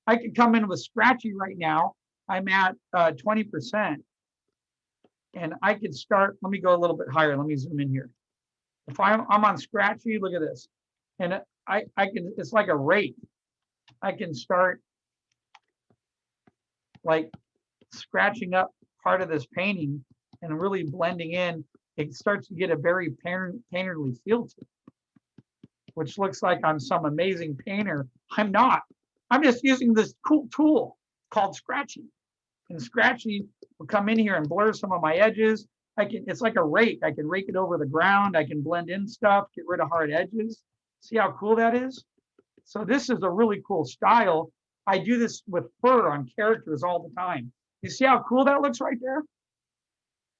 I can come in with scratchy right now. I'm at 20%. And I could start, let me go a little bit higher. Let me zoom in here. If I'm on scratchy, look at this. And I can, it's like a rake. I can start like scratching up part of this painting and really blending in. It starts to get a very painterly feel to it, which looks like I'm some amazing painter. I'm not. I'm just using this cool tool called Scratchy. And Scratchy will come in here and blur some of my edges. It's like a rake. I can rake it over the ground. I can blend in stuff, get rid of hard edges. See how cool that is? So this is a really cool style. I do this with fur on characters all the time. You see how cool that looks right there?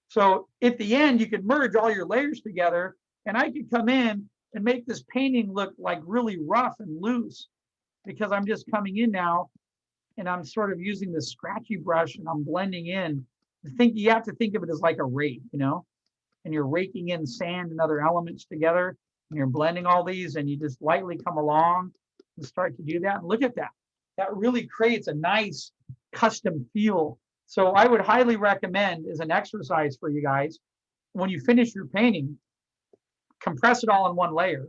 So at the end, you can merge all your layers together, and I can come in and make this painting look like really rough and loose, because I'm just coming in now and I'm sort of using this scratchy brush and I'm blending in. You have to think of it as like a rake, you know, and you're raking in sand and other elements together, and you're blending all these, and you just lightly come along and start to do that. And look at that. That really creates a nice custom feel. So I would highly recommend, as an exercise for you guys, when you finish your painting, compress it all in one layer.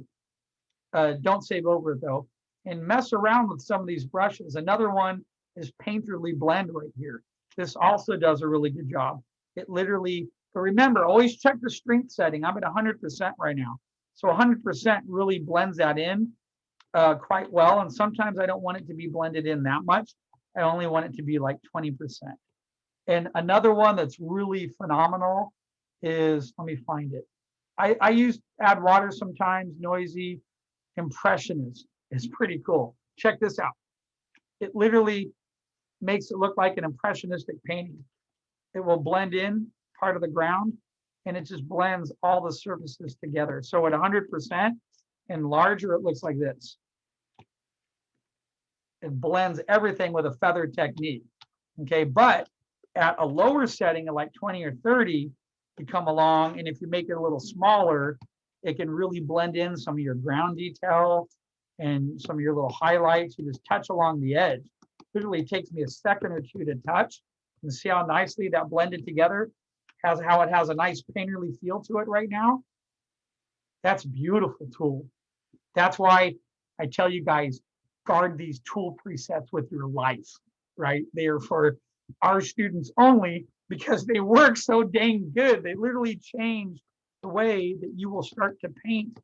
Don't save over it though, and mess around with some of these brushes. Another one is Painterly Blend right here. This also does a really good job. It literally, but remember, always check the strength setting. I'm at 100% right now. So 100% really blends that in quite well. And sometimes I don't want it to be blended in that much. I only want it to be like 20%. And another one that's really phenomenal is, let me find it. I use add water sometimes, noisy. Impressionism is pretty cool. Check this out. It literally makes it look like an impressionistic painting. It will blend in part of the ground, and it just blends all the surfaces together. So at 100% and larger, it looks like this. It blends everything with a feather technique. Okay, but at a lower setting of like 20 or 30, you come along, and if you make it a little smaller, it can really blend in some of your ground detail and some of your little highlights. You just touch along the edge. Literally takes me a second or two to touch, and see how nicely that blended together, how it has a nice painterly feel to it right now. That's a beautiful tool. That's why I tell you guys, guard these tool presets with your life, right? They are for our students only, because they work so dang good. They literally change the way that you will start to paint.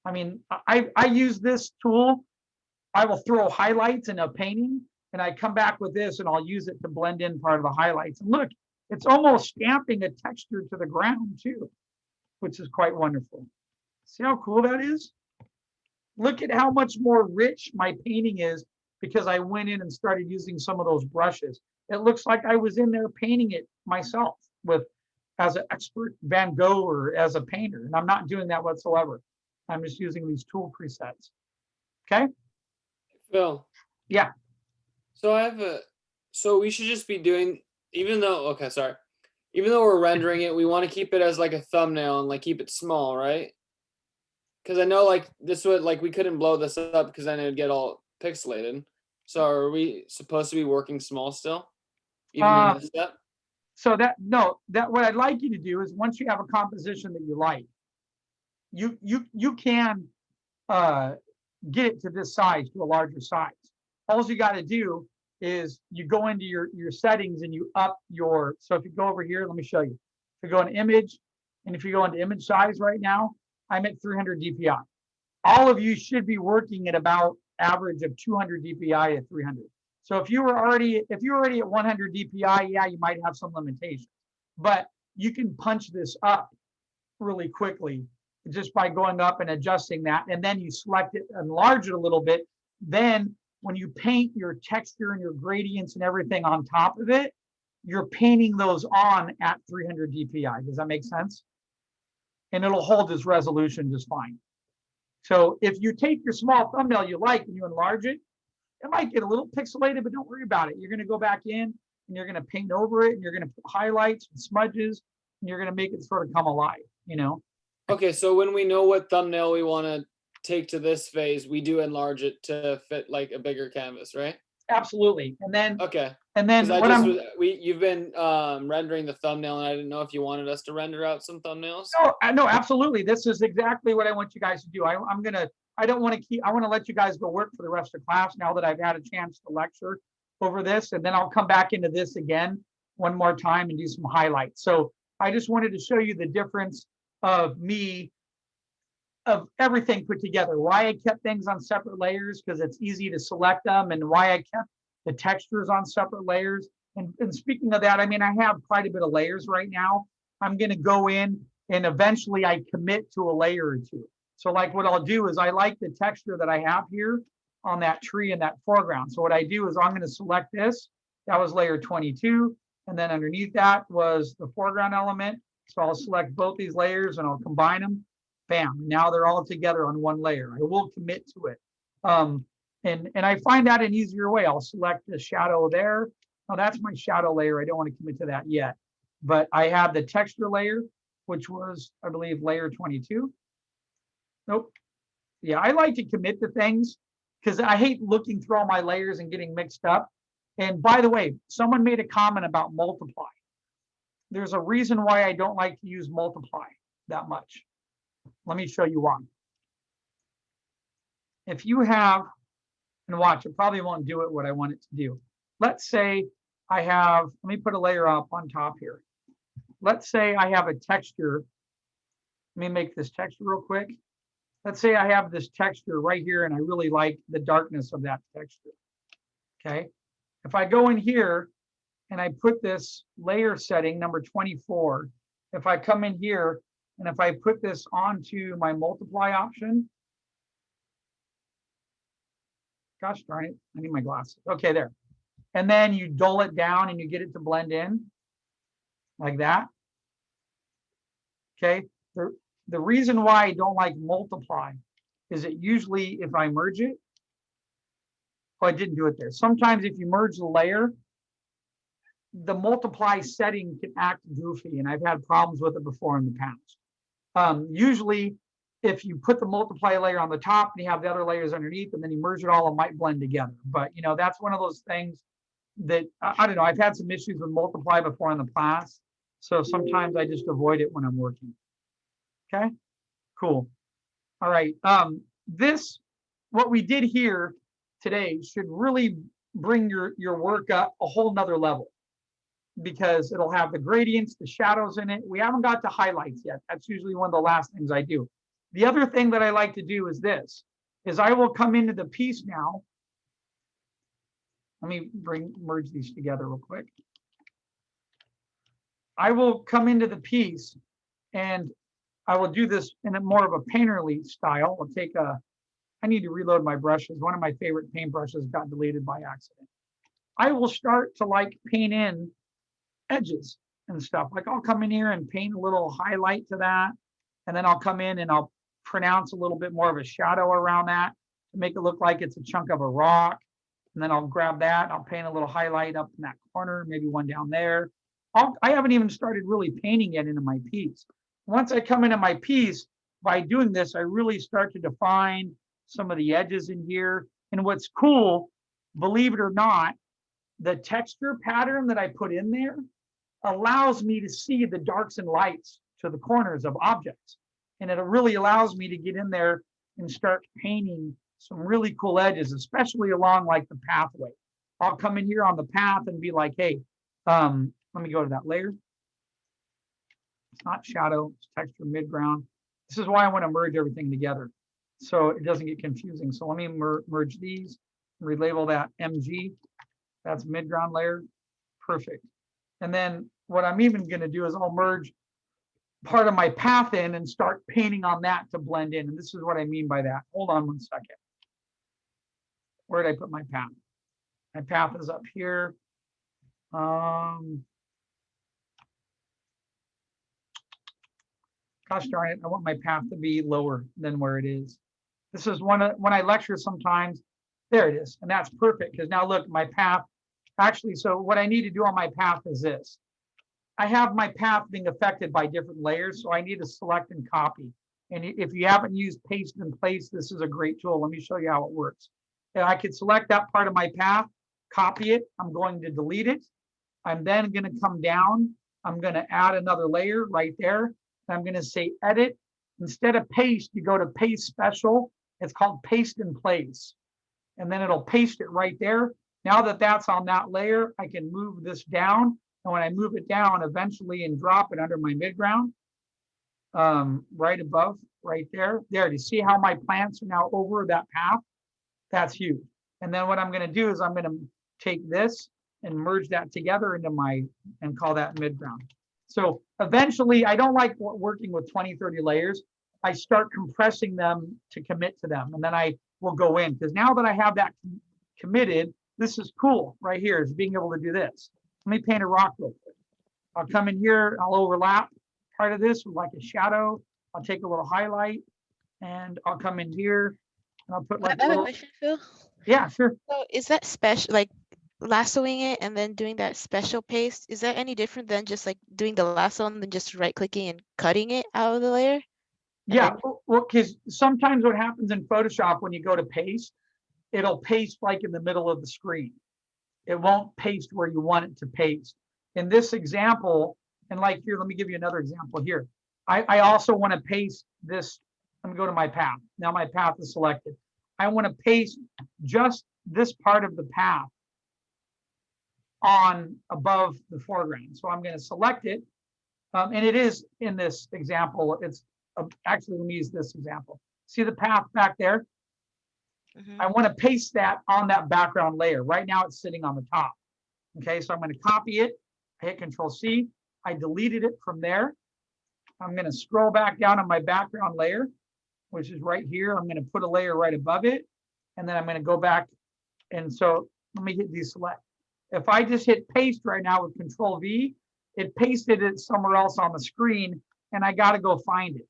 I mean, I use this tool I will throw highlights in a painting, and I come back with this and I'll use it to blend in part of the highlights. And look, it's almost stamping a texture to the ground too, which is quite wonderful. See how cool that is? Look at how much more rich my painting is because I went in and started using some of those brushes. It looks like I was in there painting it myself with as an expert Van Gogh or as a painter. And I'm not doing that whatsoever. I'm just using these tool presets. Okay. Phil. Yeah. So so we should just be doing, even though we're rendering it, we want to keep it as like a thumbnail and like keep it small, right? Because I know like this would, like we couldn't blow this up because then it would get all pixelated. So are we supposed to be working small still? Even in this step? So what I'd like you to do is once you have a composition that you like, you can get it to this size, to a larger size. All you got to do is you go into your settings and you up your, so if you go over here, let me show you. If you go into image, and if you go into image size right now, I'm at 300 DPI. All of you should be working at about average of 200 DPI at 300. So if you're already at 100 DPI, yeah, you might have some limitations, but you can punch this up really quickly just by going up and adjusting that. And then you select it, enlarge it a little bit. Then when you paint your texture and your gradients and everything on top of it, you're painting those on at 300 DPI. Does that make sense? And it'll hold this resolution just fine. So if you take your small thumbnail you like and you enlarge it, it might get a little pixelated, but don't worry about it. You're going to go back in and you're going to paint over it and you're going to put highlights and smudges and you're going to make it sort of come alive, you know? Okay, so when we know what thumbnail we want to take to this phase, we do enlarge it to fit like a bigger canvas, right? Absolutely. And then okay. And then you've been rendering the thumbnail, and I didn't know if you wanted us to render out some thumbnails. No, absolutely. This is exactly what I want you guys to do. I want to let you guys go work for the rest of class now that I've had a chance to lecture over this, and then I'll come back into this again one more time and do some highlights. So I just wanted to show you the difference of everything put together, why I kept things on separate layers because it's easy to select them, and why I kept the textures on separate layers. And speaking of that, I mean, I have quite a bit of layers right now. I'm going to go in and eventually I commit to a layer or two. So like what I'll do is I like the texture that I have here on that tree in that foreground. So what I do is I'm going to select this. That was layer 22. And then underneath that was the foreground element. So I'll select both these layers and I'll combine them. Bam, now they're all together on one layer. I will commit to it. And I find that an easier way. I'll select the shadow there. Oh, that's my shadow layer. I don't want to commit to that yet. But I have the texture layer, which was, I believe, layer 22. Nope. Yeah, I like to commit to things because I hate looking through all my layers and getting mixed up. And by the way, someone made a comment about multiply. There's a reason why I don't like to use multiply that much. Let me show you why. If you have, and watch, it probably won't do it what I want it to do. Let's say I have, let me put a layer up on top here. Let's say I have a texture. Let me make this texture real quick. Let's say I have this texture right here and I really like the darkness of that texture. Okay. If I go in here and I put this layer setting, number 24, if I come in here and if I put this onto my multiply option, gosh darn it, I need my glasses. Okay, there. And then you dull it down and you get it to blend in like that. Okay, the reason why I don't like multiply is it usually, if I merge it, oh, I didn't do it there. Sometimes if you merge the layer, the multiply setting can act goofy, and I've had problems with it before in the past. Usually, if you put the multiply layer on the top and you have the other layers underneath, and then you merge it all, it might blend together. But you know, that's one of those things that I don't know. I've had some issues with multiply before in the class, so sometimes I just avoid it when I'm working. Okay, cool. All right. What we did here today should really bring your work up a whole nother level, because it'll have the gradients, the shadows in it. We haven't got to highlights yet. That's usually one of the last things I do. The other thing that I like to do is this. is I will come into the piece now. Let me merge these together real quick. I will come into the piece and I will do this in a more of a painterly style. I'll take I need to reload my brushes. One of my favorite paint brushes got deleted by accident. I will start to like paint in edges and stuff. Like I'll come in here and paint a little highlight to that. And then I'll come in and I'll pronounce a little bit more of a shadow around that to make it look like it's a chunk of a rock. And then I'll grab that. I'll paint a little highlight up in that corner, maybe one down there. I haven't even started really painting yet into my piece. Once I come into my piece, by doing this, I really start to define some of the edges in here. And what's cool, believe it or not, the texture pattern that I put in there allows me to see the darks and lights to the corners of objects. And it really allows me to get in there and start painting some really cool edges, especially along like the pathway. I'll come in here on the path and be like, hey, let me go to that layer. It's not shadow, it's texture midground. This is why I want to merge everything together so it doesn't get confusing. So let me merge these, relabel that MG. That's midground layer. Perfect. And then what I'm even going to do is I'll merge part of my path in and start painting on that to blend in. And this is what I mean by that. Hold on one second. Where did I put my path? My path is up here. Gosh darn it, I want my path to be lower than where it is. This is when I lecture sometimes, there it is. And that's perfect because now look, my path, actually, so what I need to do on my path is this. I have my path being affected by different layers, so I need to select and copy. And if you haven't used paste in place, this is a great tool. Let me show you how it works. And I could select that part of my path, copy it. I'm going to delete it. I'm then going to come down. I'm going to add another layer right there. I'm going to say edit. Instead of paste, you go to paste special. It's called paste in place. And then it'll paste it right there. Now that that's on that layer, I can move this down. And when I move it down eventually and drop it under my midground, right above, right there. There, do you see how my plants are now over that path? That's huge. And then what I'm going to do is I'm going to take this and merge that together into and call that midground. So eventually, I don't like working with 20, 30 layers. I start compressing them to commit to them. And then I will go in. Because now that I have that committed, this is cool right here, is being able to do this. Let me paint a rock real quick. I'll come in here, I'll overlap part of this with like a shadow. I'll take a little highlight and I'll come in here and I'll put like I have a question, Phil. Yeah, sure. So is that special, like lassoing it and then doing that special paste? Is that any different than just like doing the lasso and then just right clicking and cutting it out of the layer? Yeah, well, because sometimes what happens in Photoshop when you go to paste, it'll paste like in the middle of the screen. It won't paste where you want it to paste. In this example, and like here, let me give you another example here. I also want to paste this. Let me go to my path. Now my path is selected. I want to paste just this part of the path on above the foreground. So I'm going to select it. And it is in this example. It's actually, let me use this example. See the path back there? Mm-hmm. I want to paste that on that background layer. Right now it's sitting on the top. Okay, so I'm going to copy it. I hit Control C. I deleted it from there. I'm going to scroll back down on my background layer, which is right here. I'm going to put a layer right above it. And then I'm going to go back. And so let me hit deselect. If I just hit paste right now with Control V, it pasted it somewhere else on the screen, and I got to go find it.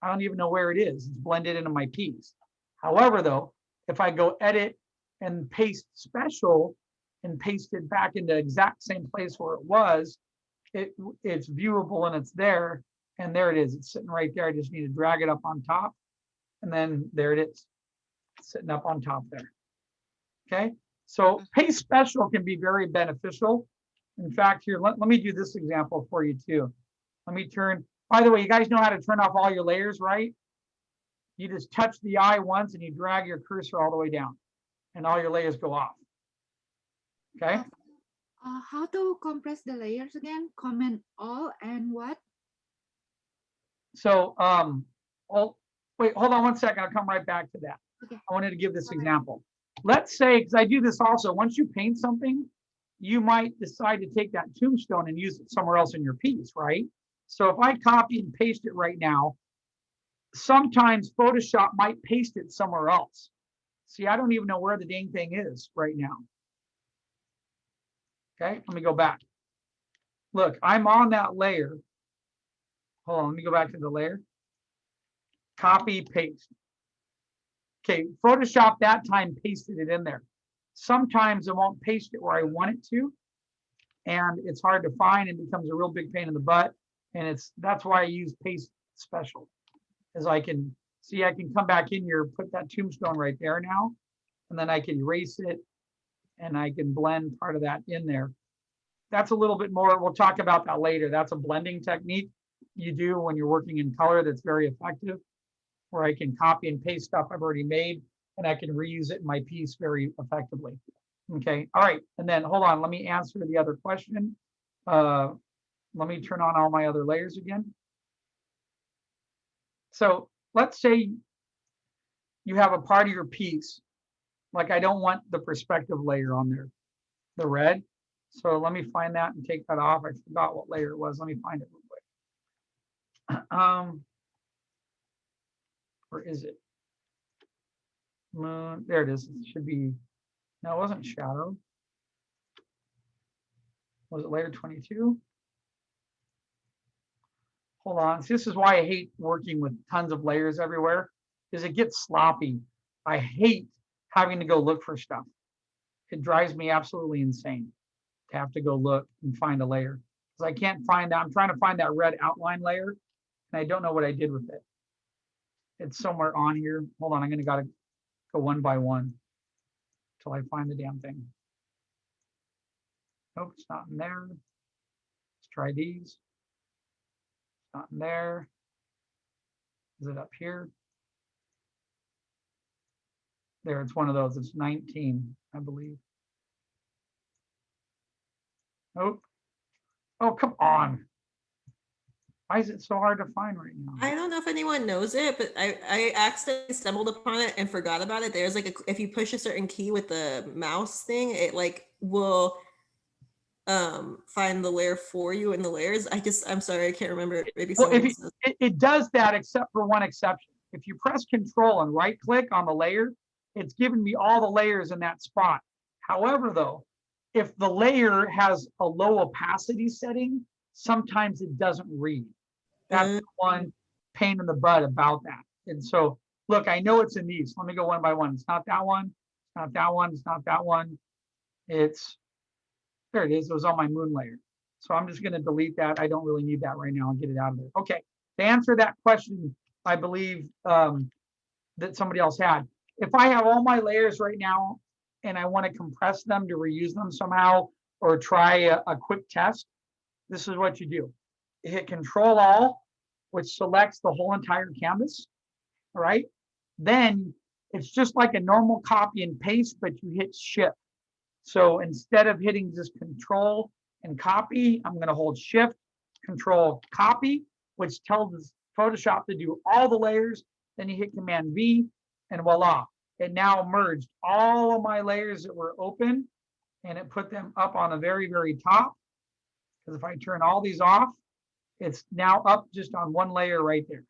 I don't even know where it is. It's blended into my piece. However, though, if I go edit and paste special and paste it back into the exact same place where it was, it's viewable and it's there. And there it is. It's sitting right there. I just need to drag it up on top. And then there it is, sitting up on top there. Okay. So paste special can be very beneficial. In fact, here, let me do this example for you too. Let me turn, by the way, you guys know how to turn off all your layers, right? You just touch the eye once and you drag your cursor all the way down and all your layers go off. Okay. How to compress the layers again? Comment all and what? So, well, wait, hold on one second. I'll come right back to that. Okay. I wanted to give this Okay. example. Let's say, because I do this also, once you paint something, you might decide to take that tombstone and use it somewhere else in your piece, right? So if I copy and paste it right now, sometimes Photoshop might paste it somewhere else. See, I don't even know where the dang thing is right now. Okay, let me go back. Look, I'm on that layer. Hold on, let me go back to the layer. Copy, paste. Okay, Photoshop that time pasted it in there. Sometimes it won't paste it where I want it to, and it's hard to find and becomes a real big pain in the butt. And that's why I use paste special, as I can see I can come back in here, put that tombstone right there now, and then I can erase it and I can blend part of that in there. That's a little bit more, we'll talk about that later. That's a blending technique you do when you're working in color that's very effective, where I can copy and paste stuff I've already made and I can reuse it in my piece very effectively. Okay, all right, and then hold on, let me answer the other question. Let me turn on all my other layers again. So let's say you have a part of your piece, like I don't want the perspective layer on there, the red. So let me find that and take that off. I forgot what layer it was. Let me find it real quick. Where is it? There it is. It should be, no, it wasn't shadow. Was it layer 22? Hold on. This is why I hate working with tons of layers everywhere, is it gets sloppy. I hate having to go look for stuff. It drives me absolutely insane to have to go look and find a layer, because I can't find that. I'm trying to find that red outline layer and I don't know what I did with it. It's somewhere on here. Hold on, gotta go one by one till I find the damn thing. Nope, it's not in there. Let's try these. It's not in there. Is it up here? There, it's one of those. It's 19, I believe. Nope. Oh, come on. Why is it so hard to find right now? I don't know if anyone knows it, but I accidentally stumbled upon it and forgot about it. There's like if you push a certain key with the mouse thing, it like will find the layer for you in the layers. I'm sorry, I can't remember. Maybe Well, someone else knows. it does that, except for one exception. If you press Control and right click on the layer, it's giving me all the layers in that spot. However, though, if the layer has a low opacity setting, sometimes it doesn't read. That's the one pain in the butt about that. And so, look, I know it's in these. Let me go one by one. It's not that one. It's not that one. It's not that one. It's, there it is. It was on my moon layer. So I'm just going to delete that. I don't really need that right now. I'll get it out of there. Okay. To answer that question, I believe that somebody else had. If I have all my layers right now and I want to compress them to reuse them somehow or try a quick test, this is what you do. You hit Control All, which selects the whole entire canvas. All right. Then it's just like a normal copy and paste, but you hit Shift. So instead of hitting just Control and copy, I'm going to hold Shift, Control, Copy, which tells Photoshop to do all the layers. Then you hit Command V, and voila, it now merged all of my layers that were open, and it put them up on the very, very top. Because if I turn all these off, it's now up just on one layer right there,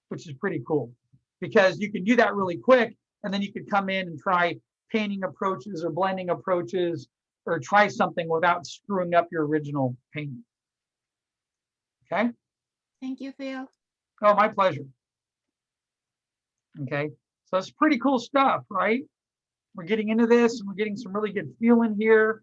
which is pretty cool. Because you can do that really quick, and then you could come in and try painting approaches or blending approaches, or try something without screwing up your original painting. Okay? Thank you, Phil. Oh, my pleasure. Okay, so it's pretty cool stuff, right? We're getting into this and we're getting some really good feeling here.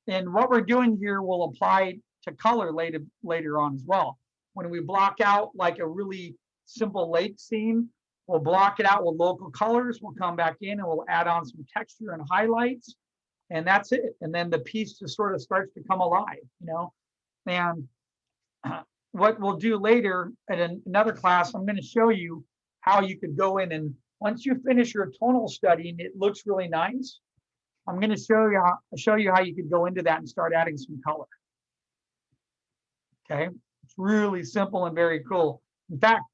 And what we're doing here will apply to color later on as well. When we block out like a really simple lake scene, we'll block it out with local colors. We'll come back in and we'll add on some texture and highlights. And that's it. And then the piece just sort of starts to come alive, you know? And what we'll do later in another class, I'm going to show you how you could go in and once you finish your tonal study and it looks really nice, I'm going to show you how you could go into that and start adding some color. Okay, it's really simple and very cool. In fact,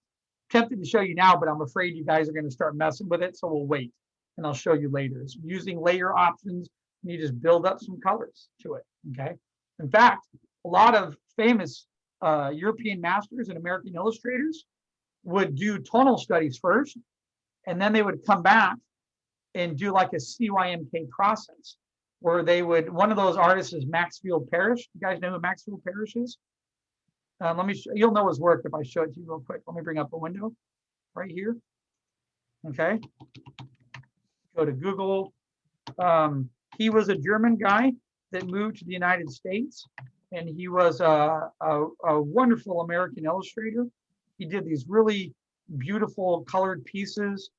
tempted to show you now, but I'm afraid you guys are going to start messing with it. So we'll wait and I'll show you later. So using layer options, you just build up some colors to it. Okay. In fact, a lot of famous European masters and American illustrators would do tonal studies first, and then they would come back and do like a CYMK process where they would, one of those artists is Maxfield Parrish. You guys know who Maxfield Parrish is? Let me, you'll know his work if I show it to you real quick. Let me bring up a window right here. Okay. Go to Google. He was a German guy that moved to the United States, and he was a wonderful American illustrator. He did these really beautiful colored pieces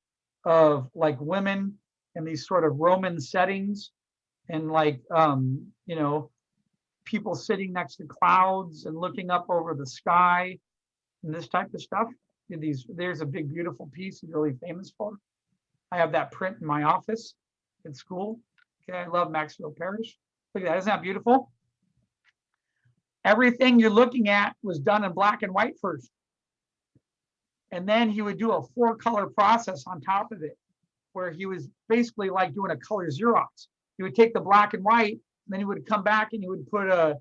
of like women in these sort of Roman settings, and like, you know, people sitting next to clouds and looking up over the sky and this type of stuff. These, there's a big, beautiful piece he's really famous for. I have that print in my office at school. Okay, I love Maxfield Parrish. Look at that, isn't that beautiful? Everything you're looking at was done in black and white first. And then he would do a 4-color process on top of it, where he was basically like doing a color Xerox. He would take the black and white, and then he would come back and he would put a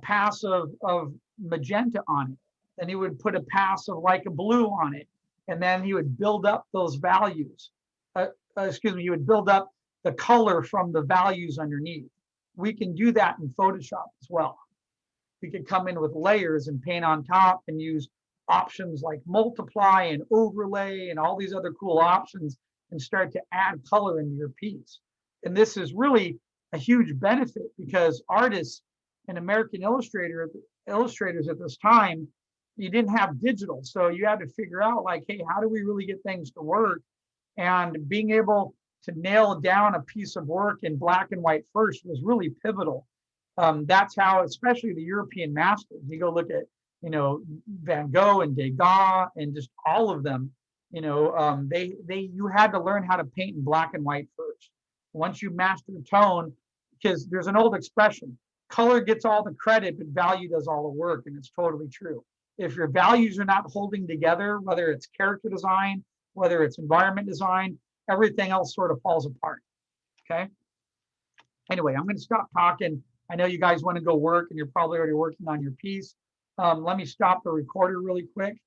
pass of magenta on it. Then he would put a pass of like a blue on it. And then he would build up those values. Excuse me, he would build up the color from the values underneath. We can do that in Photoshop as well. We could come in with layers and paint on top and use options like multiply and overlay and all these other cool options and start to add color into your piece. And this is really a huge benefit because artists and American illustrators at this time, you didn't have digital. So you had to figure out like, hey, how do we really get things to work? And being able to nail down a piece of work in black and white first was really pivotal. That's how, especially the European masters, you go look at, you know, Van Gogh and Degas and just all of them, you know, you had to learn how to paint in black and white first. Once you master tone, because there's an old expression, color gets all the credit, but value does all the work, and it's totally true. If your values are not holding together, whether it's character design, whether it's environment design, everything else sort of falls apart, okay? Anyway, I'm gonna stop talking. I know you guys wanna go work and you're probably already working on your piece. Let me stop the recorder really quick